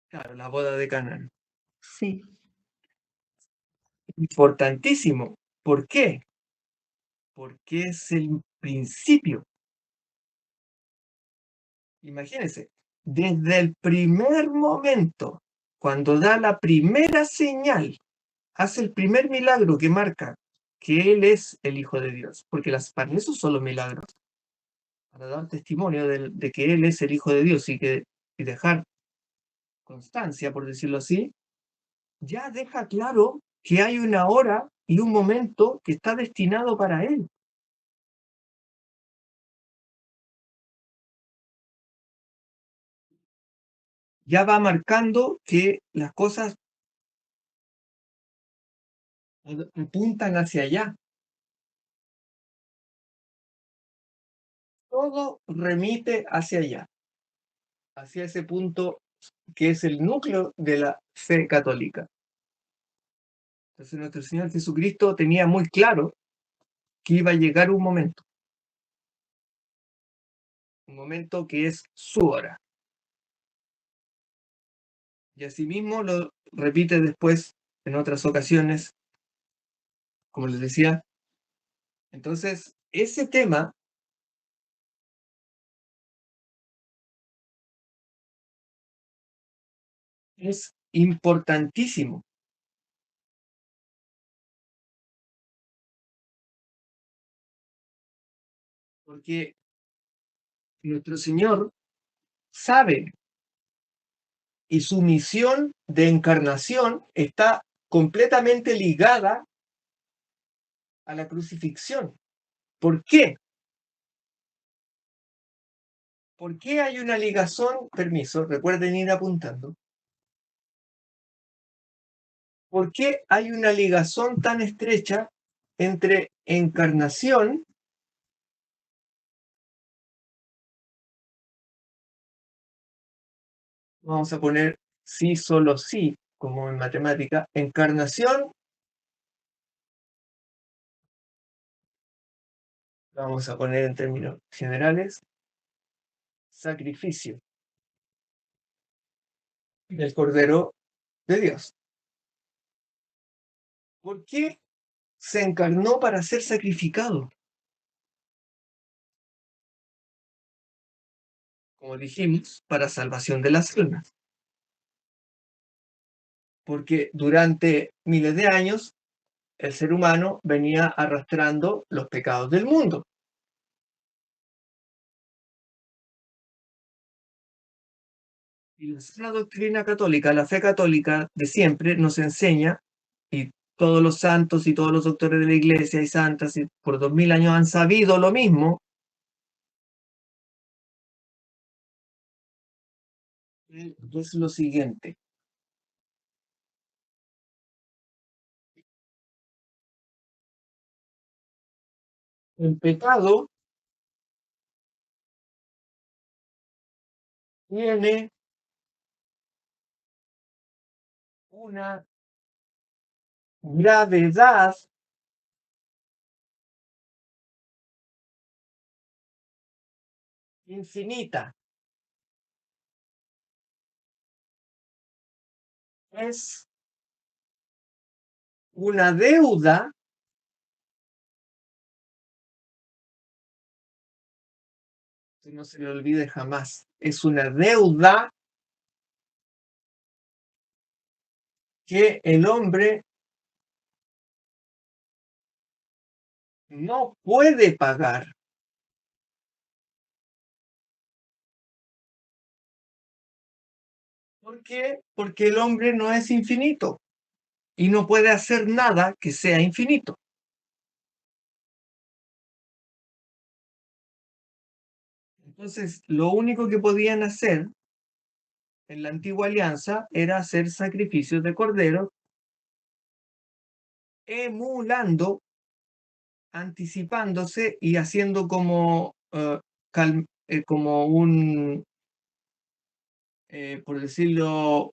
S1: Claro, la boda de Canaán.
S2: Sí.
S1: Importantísimo. ¿Por qué? Porque es el principio. Imagínense, desde el primer momento, cuando da la primera señal, hace el primer milagro que marca que Él es el Hijo de Dios, porque para eso son los milagros, para dar testimonio de que Él es el Hijo de Dios y dejar constancia, por decirlo así, ya deja claro que hay una hora y un momento que está destinado para Él. Ya va marcando que las cosas apuntan hacia allá. Todo remite hacia allá, hacia ese punto que es el núcleo de la fe católica. Entonces nuestro Señor Jesucristo tenía muy claro que iba a llegar un momento que es su hora. Y asimismo lo repite después en otras ocasiones, como les decía. Entonces, ese tema es importantísimo, porque nuestro Señor sabe y su misión de encarnación está completamente ligada a la crucifixión. ¿Por qué? ¿Por qué hay una ligazón? Permiso, recuerden ir apuntando. ¿Por qué hay una ligazón tan estrecha entre encarnación vamos a poner sí, solo sí, como en matemática, encarnación, vamos a poner en términos generales, sacrificio del Cordero de Dios? ¿Por qué se encarnó para ser sacrificado? Como dijimos, para salvación de las almas. Porque durante miles de años el ser humano venía arrastrando los pecados del mundo. Y la doctrina católica, la fe católica de siempre nos enseña, y todos los santos y todos los doctores de la iglesia y santas y por 2000 años han sabido lo mismo, es lo siguiente. El pecado tiene una gravedad infinita. Es una deuda que no se le olvide jamás. Es una deuda que el hombre no puede pagar. ¿Por qué? Porque el hombre no es infinito y no puede hacer nada que sea infinito. Entonces, lo único que podían hacer en la antigua alianza era hacer sacrificios de cordero, emulando, anticipándose y haciendo como, como un, por decirlo,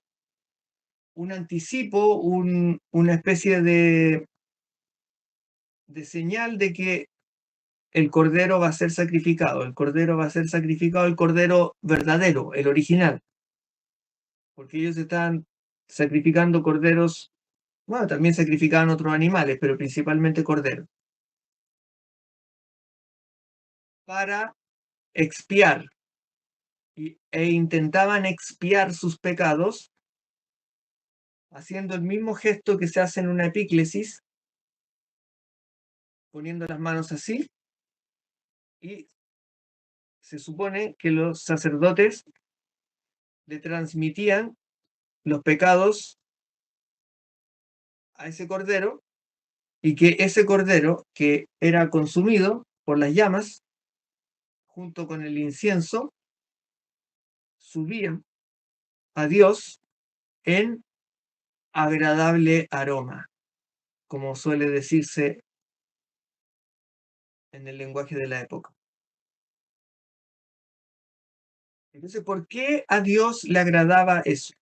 S1: un anticipo, una especie de señal de que el cordero va a ser sacrificado, el cordero va a ser sacrificado, el cordero verdadero, el original, porque ellos están sacrificando corderos, bueno, también sacrificaban otros animales, pero principalmente corderos, para expiar e intentaban expiar sus pecados haciendo el mismo gesto que se hace en una epíclesis, poniendo las manos así, y se supone que los sacerdotes le transmitían los pecados a ese cordero y que ese cordero que era consumido por las llamas junto con el incienso subía a Dios en agradable aroma, como suele decirse en el lenguaje de la época. Entonces, ¿por qué a Dios le agradaba eso?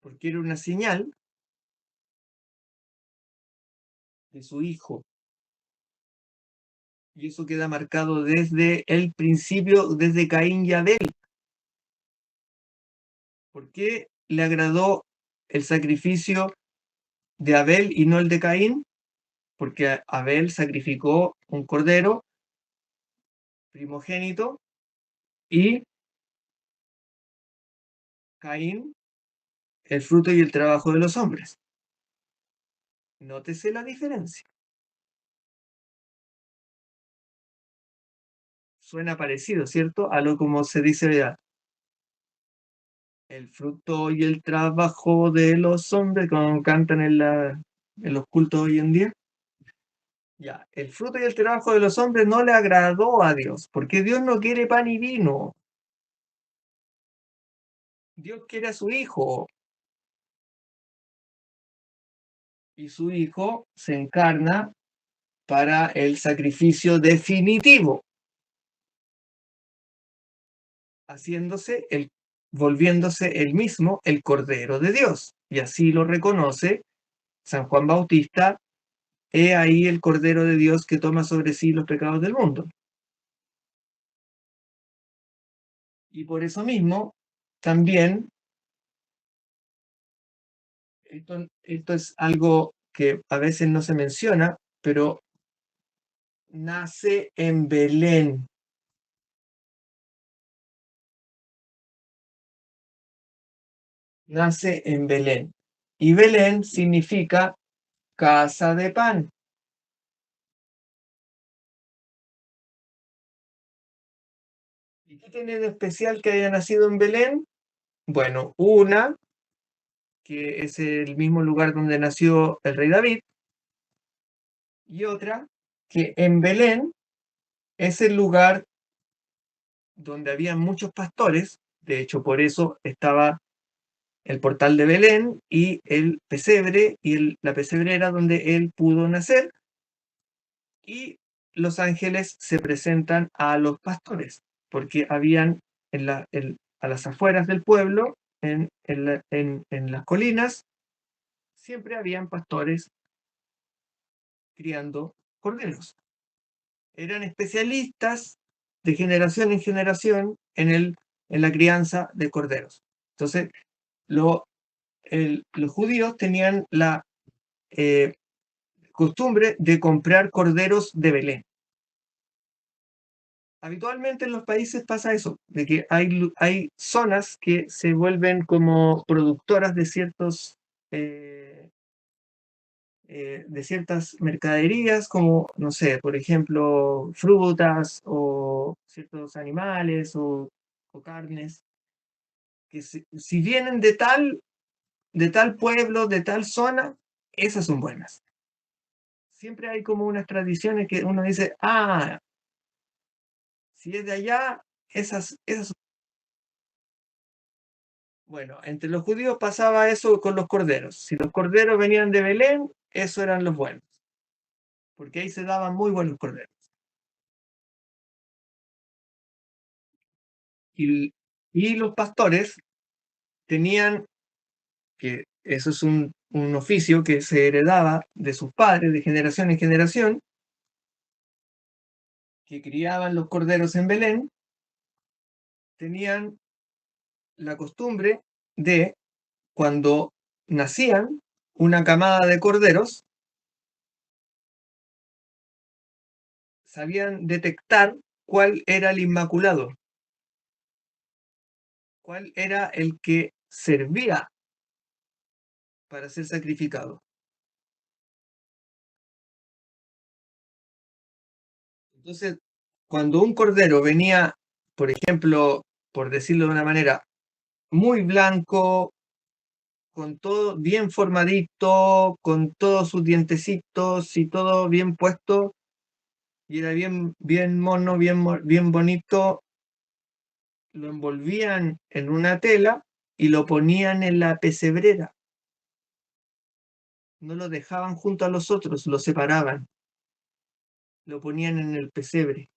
S1: Porque era una señal de su Hijo. Y eso queda marcado desde el principio, desde Caín y Abel. ¿Por qué le agradó el sacrificio de Abel y no el de Caín? Porque Abel sacrificó un cordero primogénito y Caín el fruto y el trabajo de los hombres. Nótese la diferencia. Suena parecido, ¿cierto? A lo como se dice ya, el fruto y el trabajo de los hombres, como cantan en los cultos hoy en día. Ya, el fruto y el trabajo de los hombres no le agradó a Dios, porque Dios no quiere pan y vino. Dios quiere a su hijo, y su hijo se encarna para el sacrificio definitivo, haciéndose volviéndose él mismo el Cordero de Dios. Y así lo reconoce San Juan Bautista: he ahí el Cordero de Dios que toma sobre sí los pecados del mundo. Y por eso mismo, también, esto es algo que a veces no se menciona, pero nace en Belén. Nace en Belén. Y Belén significa casa de pan. ¿Y qué tiene de especial que haya nacido en Belén? Bueno, una, que es el mismo lugar donde nació el rey David, y otra, que en Belén es el lugar donde había muchos pastores. De hecho, por eso estaba el portal de Belén y el pesebre, y la pesebrera donde él pudo nacer, y los ángeles se presentan a los pastores, porque habían a las afueras del pueblo, en las colinas, siempre habían pastores criando corderos. Eran especialistas de generación en generación en la crianza de corderos. Entonces, los judíos tenían la eh, costumbre de comprar corderos de Belén. Habitualmente en los países pasa eso, de que hay zonas que se vuelven como productoras de ciertas mercaderías, como, no sé, por ejemplo, frutas o ciertos animales o carnes, que si vienen de tal pueblo, de tal zona, esas son buenas. Siempre hay como unas tradiciones que uno dice: ah, si es de allá, esas. Bueno, entre los judíos pasaba eso con los corderos. Si los corderos venían de Belén, esos eran los buenos, porque ahí se daban muy buenos corderos. Y los pastores tenían, que eso es un oficio que se heredaba de sus padres de generación en generación, que criaban los corderos en Belén, tenían la costumbre de, cuando nacían una camada de corderos, sabían detectar cuál era el inmaculado, cuál era el que servía para ser sacrificado. Entonces, cuando un cordero venía, por ejemplo, por decirlo de una manera, muy blanco, con todo bien formadito, con todos sus dientecitos y todo bien puesto, y era bien, bien mono, bien bonito, lo envolvían en una tela y lo ponían en la pesebrera. No lo dejaban junto a los otros, lo separaban, lo ponían en el pesebre.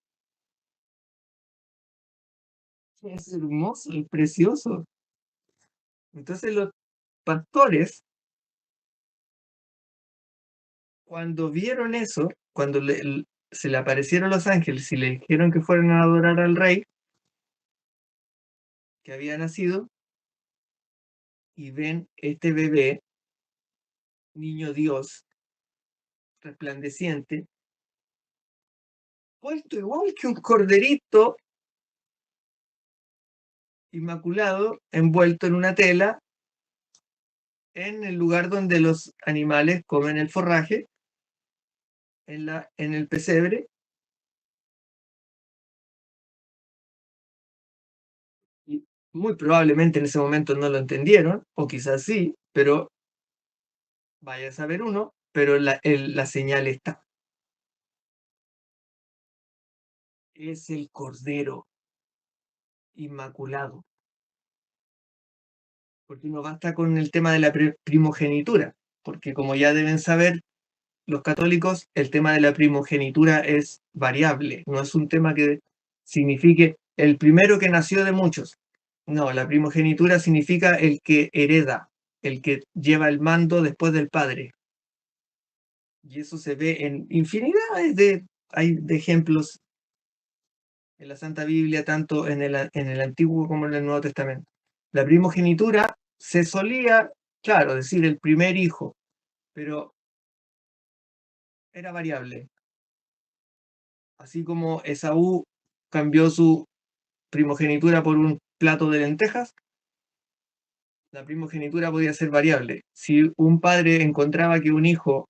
S1: Es hermoso, es precioso. Entonces los pastores, cuando vieron eso, cuando se le aparecieron los ángeles y le dijeron que fueran a adorar al rey que había nacido, y ven este bebé, niño Dios, resplandeciente, puesto igual que un corderito inmaculado, envuelto en una tela, en el lugar donde los animales comen el forraje, en el pesebre. Y muy probablemente en ese momento no lo entendieron, o quizás sí, pero vaya a saber uno, pero la señal está. es el Cordero Inmaculado. Porque no basta con el tema de la primogenitura, porque como ya deben saber los católicos, el tema de la primogenitura es variable, no es un tema que signifique el primero que nació de muchos. No, la primogenitura significa el que hereda, el que lleva el mando después del padre. Y eso se ve en infinidades de ejemplos en la Santa Biblia, tanto en el Antiguo como en el Nuevo Testamento. La primogenitura se solía, claro, decir el primer hijo, pero era variable. Así como Esaú cambió su primogenitura por un plato de lentejas, la primogenitura podía ser variable. Si un padre encontraba que un hijo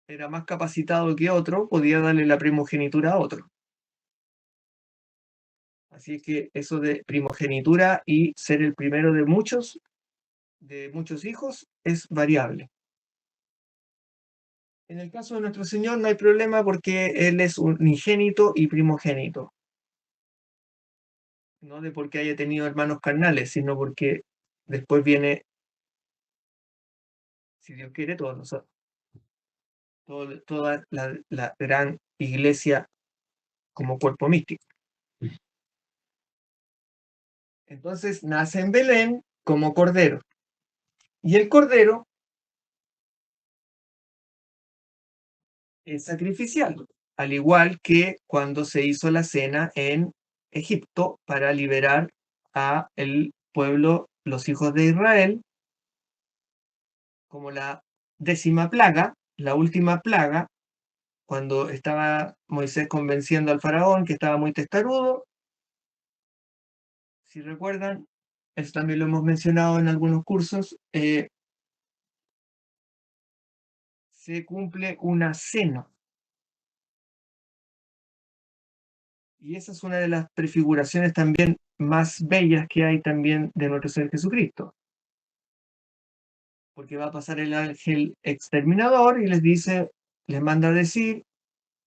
S1: era más capacitado que otro, podía darle la primogenitura a otro. Así es que eso de primogenitura y ser el primero de muchos hijos, es variable. En el caso de nuestro Señor no hay problema porque Él es unigénito y primogénito. No de porque haya tenido hermanos carnales, sino porque después viene, si Dios quiere, todos nosotros. Toda la gran iglesia como cuerpo místico. Entonces nace en Belén como cordero. Y el cordero es sacrificial, al igual que cuando se hizo la cena en Egipto para liberar a el pueblo, los hijos de Israel, como la 10ª plaga, la última plaga, cuando estaba Moisés convenciendo al faraón que estaba muy testarudo. Si recuerdan, eso también lo hemos mencionado en algunos cursos, se cumple una cena. Y esa es una de las prefiguraciones también más bellas que hay también de nuestro Señor Jesucristo. Porque va a pasar el ángel exterminador y les manda a decir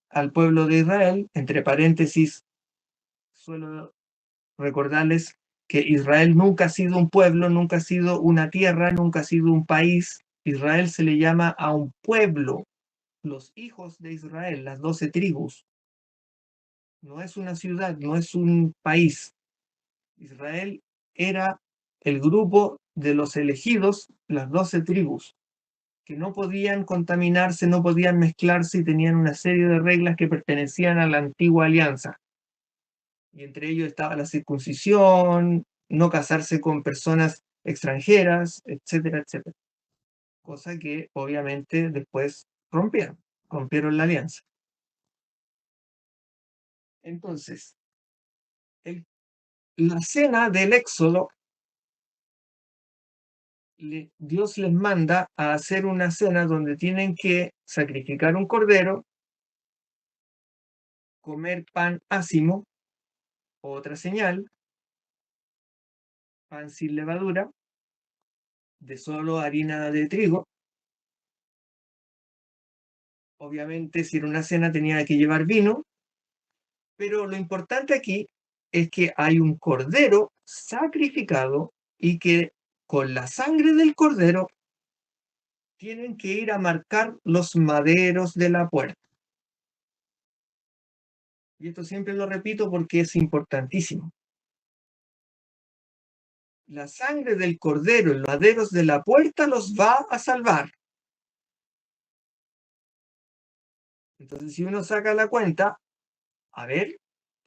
S1: al pueblo de Israel, entre paréntesis, suelo recordarles que Israel nunca ha sido un pueblo, nunca ha sido una tierra, nunca ha sido un país. Israel se le llama a un pueblo, los hijos de Israel, las 12 tribus. No es una ciudad, no es un país. Israel era el grupo de los elegidos, las 12 tribus, que no podían contaminarse, no podían mezclarse y tenían una serie de reglas que pertenecían a la antigua alianza. Y entre ellos estaba la circuncisión, no casarse con personas extranjeras, etcétera, etcétera. Cosa que obviamente después rompieron la alianza. Entonces, la cena del Éxodo, Dios les manda a hacer una cena donde tienen que sacrificar un cordero, comer pan ácimo, otra señal, pan sin levadura, de solo harina de trigo. Obviamente, si era una cena tenía que llevar vino, pero lo importante aquí es que hay un cordero sacrificado y que con la sangre del cordero tienen que ir a marcar los maderos de la puerta. Y esto siempre lo repito porque es importantísimo. La sangre del cordero en los maderos de la puerta los va a salvar. Entonces, si uno saca la cuenta, a ver,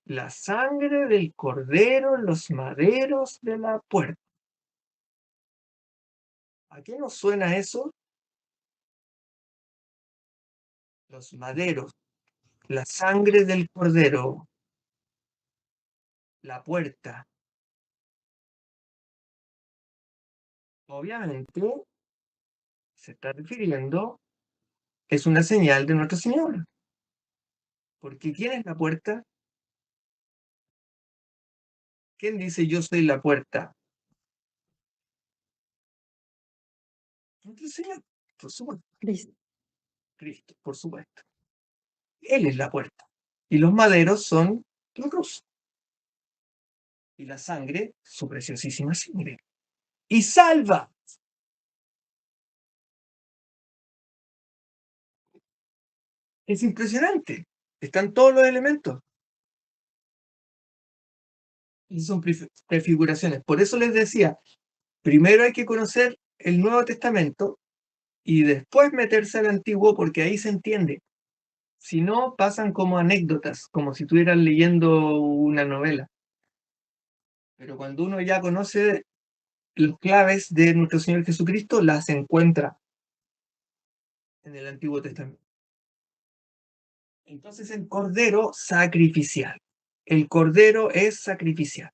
S1: la sangre del cordero en los maderos de la puerta. ¿A qué nos suena eso? Los maderos, la sangre del cordero, la puerta. Obviamente se está refiriendo, es una señal de Nuestra Señora. Porque ¿quién es la puerta? ¿Quién dice yo soy la puerta? Nuestro Señor, por supuesto.
S2: Cristo.
S1: Cristo, por supuesto. Él es la puerta. Y los maderos son la cruz. Y la sangre, su preciosísima sangre. Y salva. Es impresionante. Están todos los elementos. Y son prefiguraciones. Por eso les decía, primero hay que conocer el Nuevo Testamento y después meterse al Antiguo, porque ahí se entiende. Si no, pasan como anécdotas, como si estuvieran leyendo una novela. Pero cuando uno ya conoce las claves de nuestro Señor Jesucristo, las encuentra en el Antiguo Testamento. Entonces el cordero sacrificial. El cordero es sacrificial.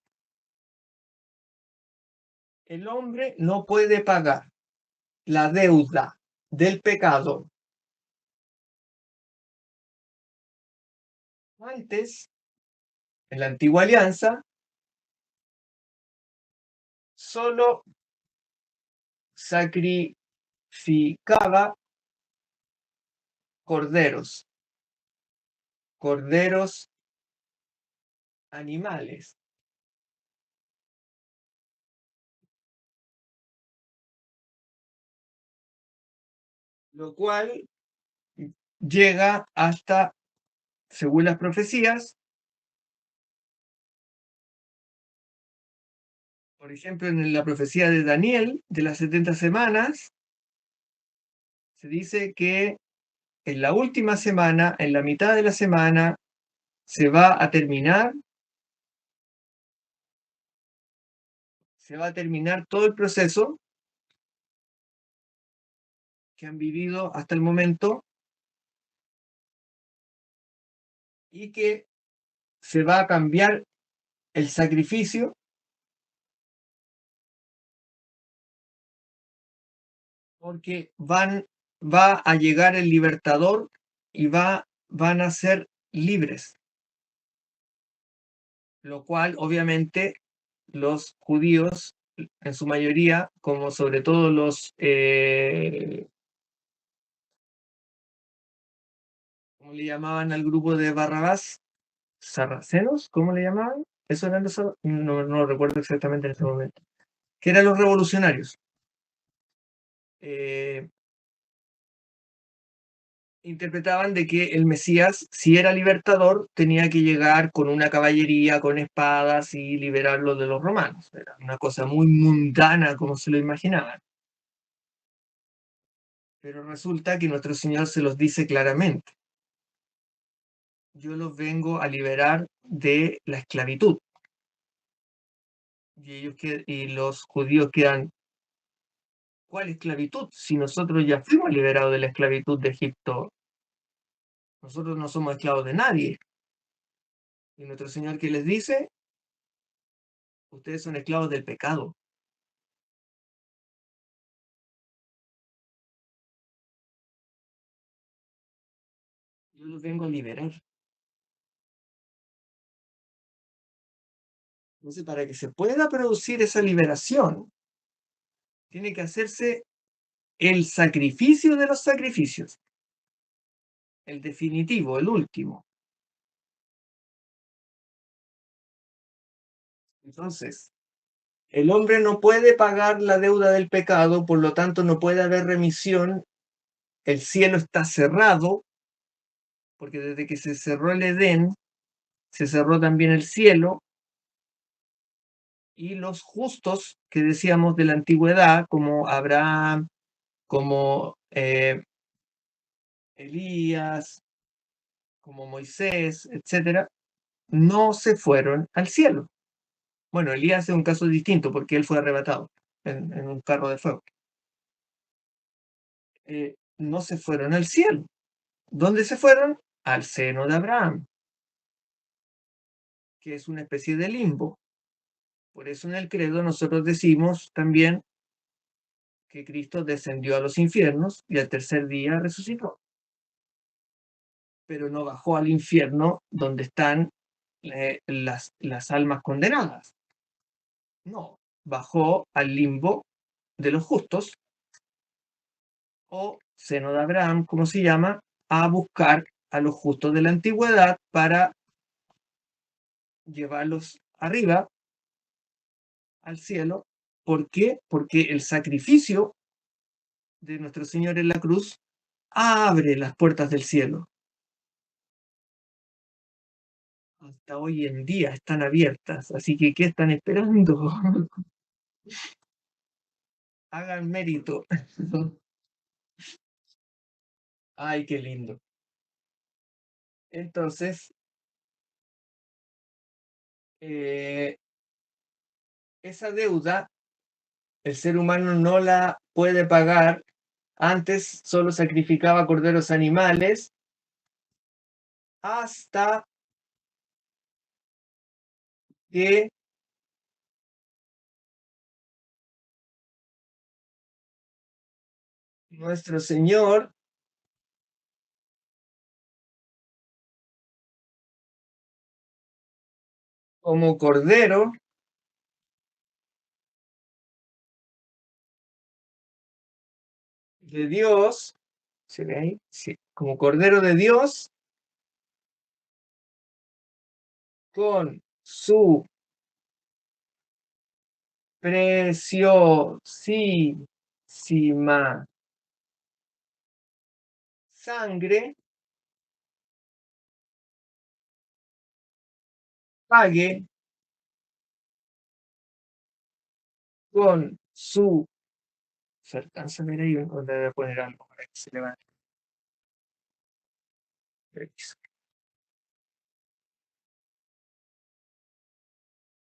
S1: El hombre no puede pagar la deuda del pecado. Antes, en la antigua alianza, solo sacrificaba corderos, corderos animales, lo cual llega hasta, según las profecías, por ejemplo, en la profecía de Daniel, de las 70 semanas, se dice que en la última semana, en la mitad de la semana, se va a terminar todo el proceso que han vivido hasta el momento y que se va a cambiar el sacrificio porque va a llegar el libertador y van a ser libres, lo cual obviamente los judíos en su mayoría, como sobre todo los, ¿cómo le llamaban al grupo de Barrabás? ¿Sarracenos? ¿Cómo le llamaban? Eso eran los, no lo recuerdo exactamente en este momento. Que eran los revolucionarios. Interpretaban de que el Mesías, si era libertador, tenía que llegar con una caballería, con espadas y liberarlo de los romanos. Era una cosa muy mundana, como se lo imaginaban. Pero resulta que nuestro Señor se los dice claramente. Yo los vengo a liberar de la esclavitud. Y los judíos quedan, ¿cuál esclavitud? Si nosotros ya fuimos liberados de la esclavitud de Egipto, nosotros no somos esclavos de nadie. Y nuestro Señor, ¿qué les dice? Ustedes son esclavos del pecado. Yo los vengo a liberar. Entonces, para que se pueda producir esa liberación, tiene que hacerse el sacrificio de los sacrificios, el definitivo, el último. Entonces, el hombre no puede pagar la deuda del pecado, por lo tanto no puede haber remisión, el cielo está cerrado, porque desde que se cerró el Edén, se cerró también el cielo, y los justos que decíamos de la antigüedad, como Abraham, como Elías, como Moisés, etcétera, no se fueron al cielo. Bueno, Elías es un caso distinto porque él fue arrebatado en un carro de fuego. No se fueron al cielo. ¿Dónde se fueron? Al seno de Abraham, que es una especie de limbo. Por eso en el credo nosotros decimos también que Cristo descendió a los infiernos y al tercer día resucitó. Pero no bajó al infierno donde están las almas condenadas. No, bajó al limbo de los justos o seno de Abraham, como se llama, a buscar a los justos de la antigüedad para llevarlos arriba al cielo. ¿Por qué? Porque el sacrificio de nuestro Señor en la cruz abre las puertas del cielo. Hasta hoy en día están abiertas, así que ¿qué están esperando? Hagan mérito. Ay, qué lindo. Entonces, esa deuda el ser humano no la puede pagar. Antes solo sacrificaba corderos animales hasta que nuestro Señor como cordero de Dios, ¿se ve ahí? Sí, como cordero de Dios, con su preciosísima sangre, pague con su... ¿Se alcanza a ver ahí? O le voy a poner algo para que se levante.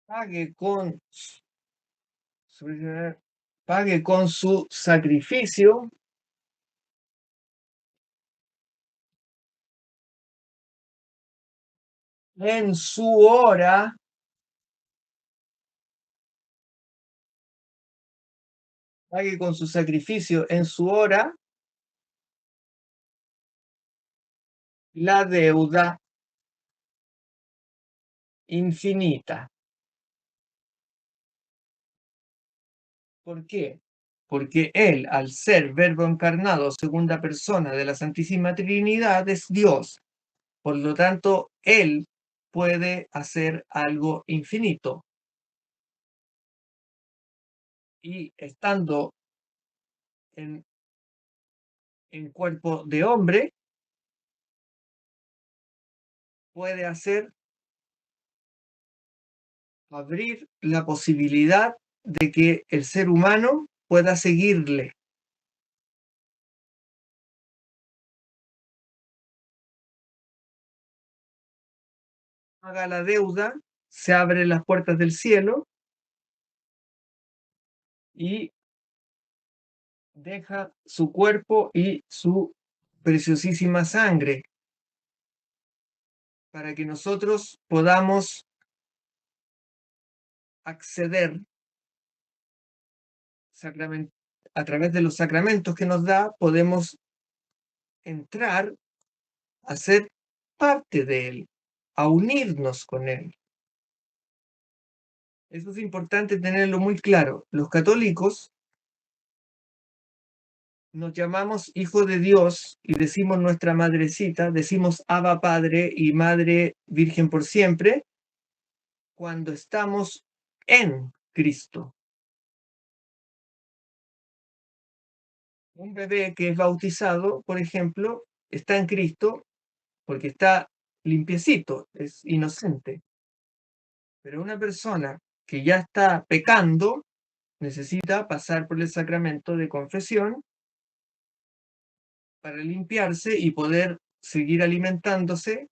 S1: Pague con, pague con su sacrificio en su hora, pague con su sacrificio en su hora la deuda infinita. ¿Por qué? Porque Él, al ser verbo encarnado, segunda persona de la Santísima Trinidad, es Dios. Por lo tanto, Él puede hacer algo infinito. Y estando en cuerpo de hombre, puede hacer abrir la posibilidad de que el ser humano pueda seguirle. Haga la deuda, se abren las puertas del cielo y deja su cuerpo y su preciosísima sangre para que nosotros podamos acceder a través de los sacramentos que nos da, podemos entrar a ser parte de Él, a unirnos con Él. Eso es importante tenerlo muy claro. Los católicos nos llamamos hijos de Dios y decimos nuestra madrecita, decimos Abba Padre y Madre Virgen por siempre, cuando estamos en Cristo. Un bebé que es bautizado, por ejemplo, está en Cristo porque está limpiecito, es inocente. Pero una persona que ya está pecando necesita pasar por el sacramento de confesión para limpiarse y poder seguir alimentándose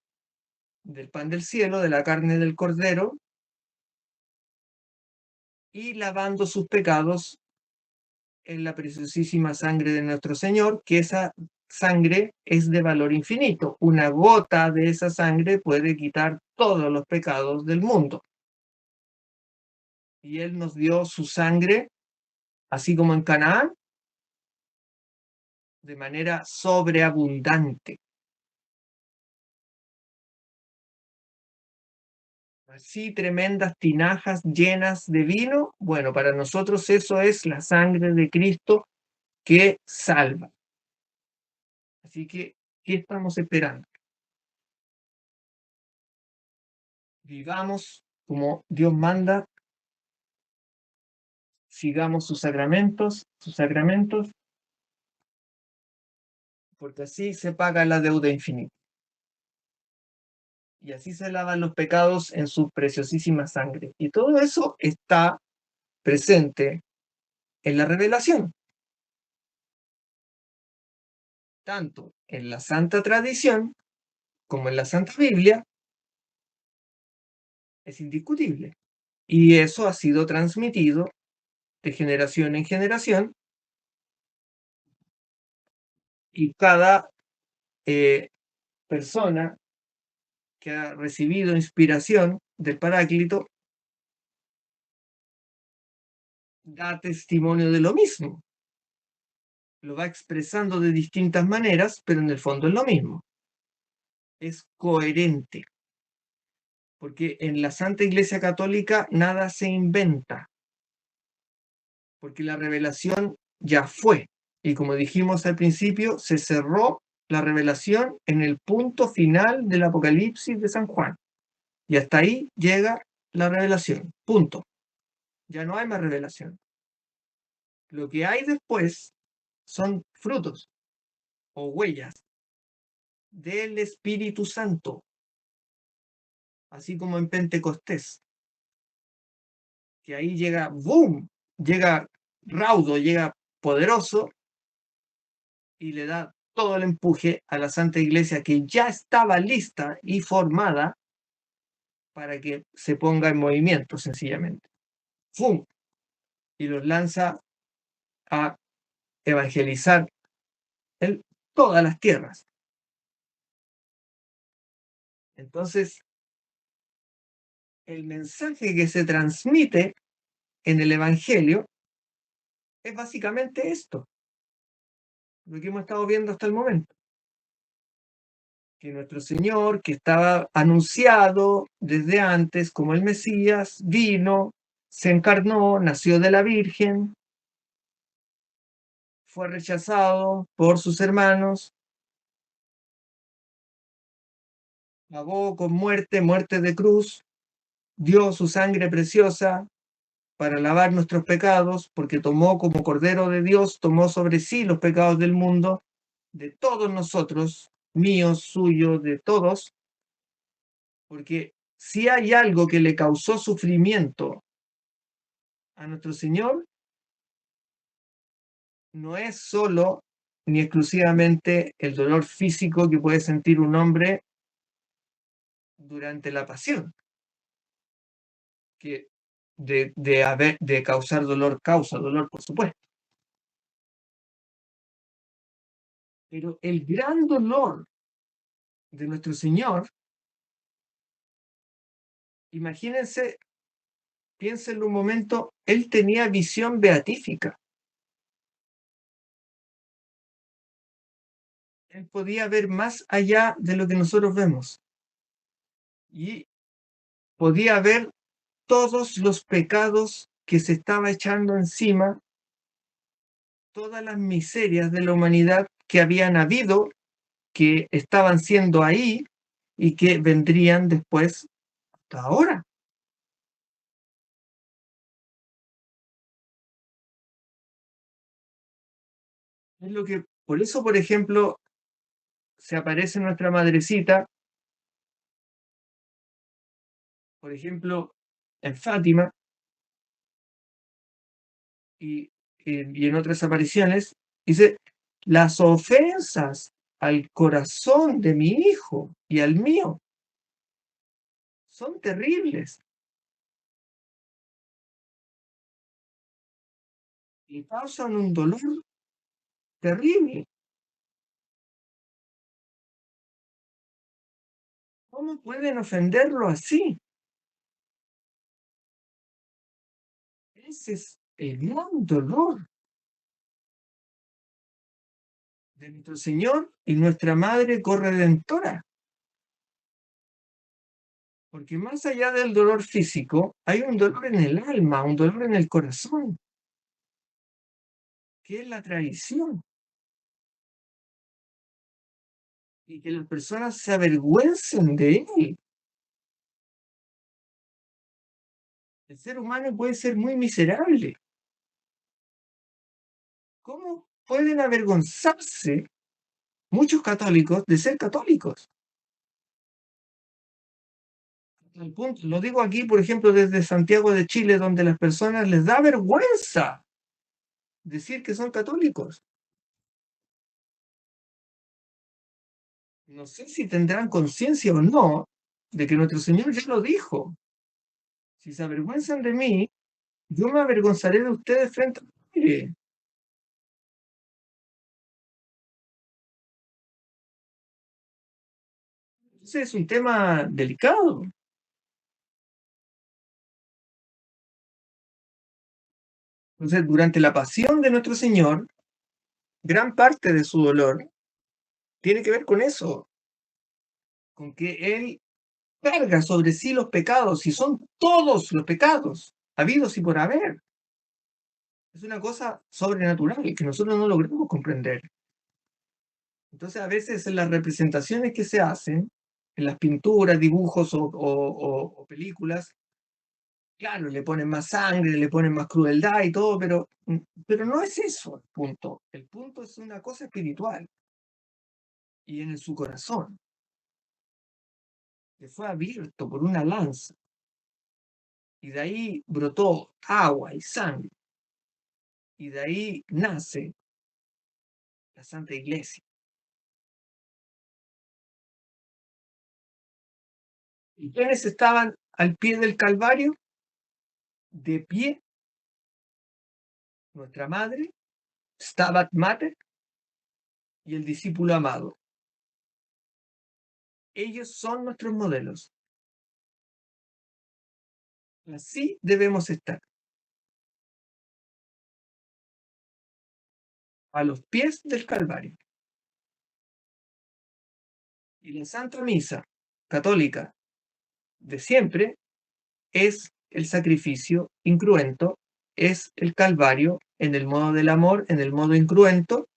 S1: del pan del cielo, de la carne del cordero, y lavando sus pecados en la preciosísima sangre de nuestro Señor, que esa sangre es de valor infinito. Una gota de esa sangre puede quitar todos los pecados del mundo. Y Él nos dio su sangre, así como en Canaán, de manera sobreabundante. Así tremendas tinajas llenas de vino, bueno, para nosotros eso es la sangre de Cristo que salva. Así que, ¿qué estamos esperando? vivamos como Dios manda, sigamos sus sacramentos, porque así se paga la deuda infinita. Y así se lavan los pecados en su preciosísima sangre. Y todo eso está presente en la revelación, tanto en la Santa Tradición como en la Santa Biblia, es indiscutible. Y eso ha sido transmitido de generación en generación, y cada persona que ha recibido inspiración del Paráclito da testimonio de lo mismo. Lo va expresando de distintas maneras, pero en el fondo es lo mismo. Es coherente, porque en la Santa Iglesia Católica nada se inventa, porque la revelación ya fue. Y como dijimos al principio, se cerró la revelación en el punto final del Apocalipsis de San Juan. Y hasta ahí llega la revelación. Punto. Ya no hay más revelación. Lo que hay después son frutos o huellas del Espíritu Santo, así como en Pentecostés, que ahí llega, ¡boom!, llega raudo, llega poderoso y le da todo el empuje a la Santa Iglesia, que ya estaba lista y formada para que se ponga en movimiento sencillamente. ¡Fum! Y los lanza a evangelizar en todas las tierras. Entonces, el mensaje que se transmite en el Evangelio es básicamente esto, lo que hemos estado viendo hasta el momento. Que nuestro Señor, que estaba anunciado desde antes como el Mesías, vino, se encarnó, nació de la Virgen, fue rechazado por sus hermanos, pagó con muerte, muerte de cruz, dio su sangre preciosa para lavar nuestros pecados, porque tomó como Cordero de Dios, tomó sobre sí los pecados del mundo, de todos nosotros, míos, suyos, de todos, porque si hay algo que le causó sufrimiento a nuestro Señor, no es solo ni exclusivamente el dolor físico que puede sentir un hombre durante la pasión, que de causar dolor, causa dolor, por supuesto. Pero el gran dolor de nuestro Señor, imagínense, piénsenlo un momento, él tenía visión beatífica. Él podía ver más allá de lo que nosotros vemos. Y podía ver todos los pecados que se estaba echando encima, todas las miserias de la humanidad que habían habido, que estaban siendo ahí y que vendrían después hasta ahora. Es lo que, por eso, por ejemplo, se aparece nuestra madrecita, por ejemplo, en Fátima y, y en otras apariciones, dice, las ofensas al corazón de mi hijo y al mío son terribles y causan un dolor terrible. ¿Cómo pueden ofenderlo así? Ese es el gran dolor de nuestro Señor y nuestra Madre corredentora. Porque más allá del dolor físico, hay un dolor en el alma, un dolor en el corazón, que es la traición. Y que las personas se avergüencen de él. El ser humano puede ser muy miserable. ¿Cómo pueden avergonzarse muchos católicos de ser católicos? Al punto, lo digo aquí, por ejemplo, desde Santiago de Chile, donde las personas les da vergüenza decir que son católicos. No sé si tendrán conciencia o no de que nuestro Señor ya lo dijo. Si se avergüenzan de mí, yo me avergonzaré de ustedes frente al Padre. Entonces es un tema delicado. Entonces, durante la pasión de nuestro Señor, gran parte de su dolor tiene que ver con eso, con que Él carga sobre sí los pecados, y son todos los pecados, habidos y por haber. Es una cosa sobrenatural que nosotros no logramos comprender. Entonces, a veces en las representaciones que se hacen, en las pinturas, dibujos o películas, claro, le ponen más sangre, le ponen más crueldad y todo, pero no es eso el punto. El punto es una cosa espiritual y en su corazón, que fue abierto por una lanza, y de ahí brotó agua y sangre, y de ahí nace la Santa Iglesia. ¿Y quiénes estaban al pie del Calvario? De pie, nuestra madre, Stabat Mater, y el discípulo amado. Ellos son nuestros modelos. Así debemos estar, a los pies del Calvario. Y la Santa Misa católica de siempre es el sacrificio incruento, es el Calvario en el modo del amor, en el modo incruento,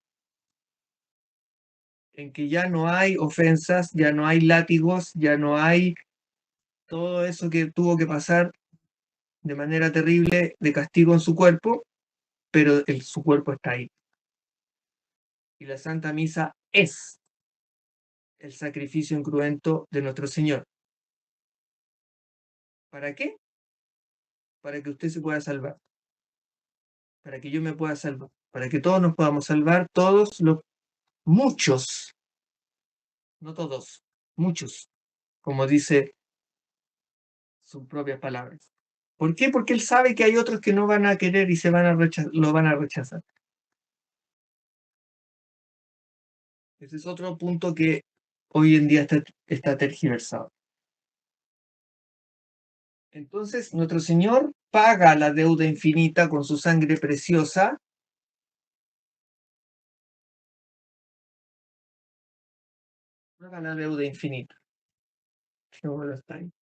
S1: en que ya no hay ofensas, ya no hay látigos, ya no hay todo eso que tuvo que pasar de manera terrible de castigo en su cuerpo, pero su cuerpo está ahí. Y la Santa Misa es el sacrificio incruento de nuestro Señor. ¿Para qué? Para que usted se pueda salvar, para que yo me pueda salvar, para que todos nos podamos salvar, todos los muchos, no todos, muchos, como dice sus propias palabras. ¿Por qué? Porque él sabe que hay otros que no van a querer y lo van a rechazar. Ese es otro punto que hoy en día está tergiversado. Entonces, nuestro Señor paga la deuda infinita con su sangre preciosa. Paga la deuda infinita. Qué bueno está ahí.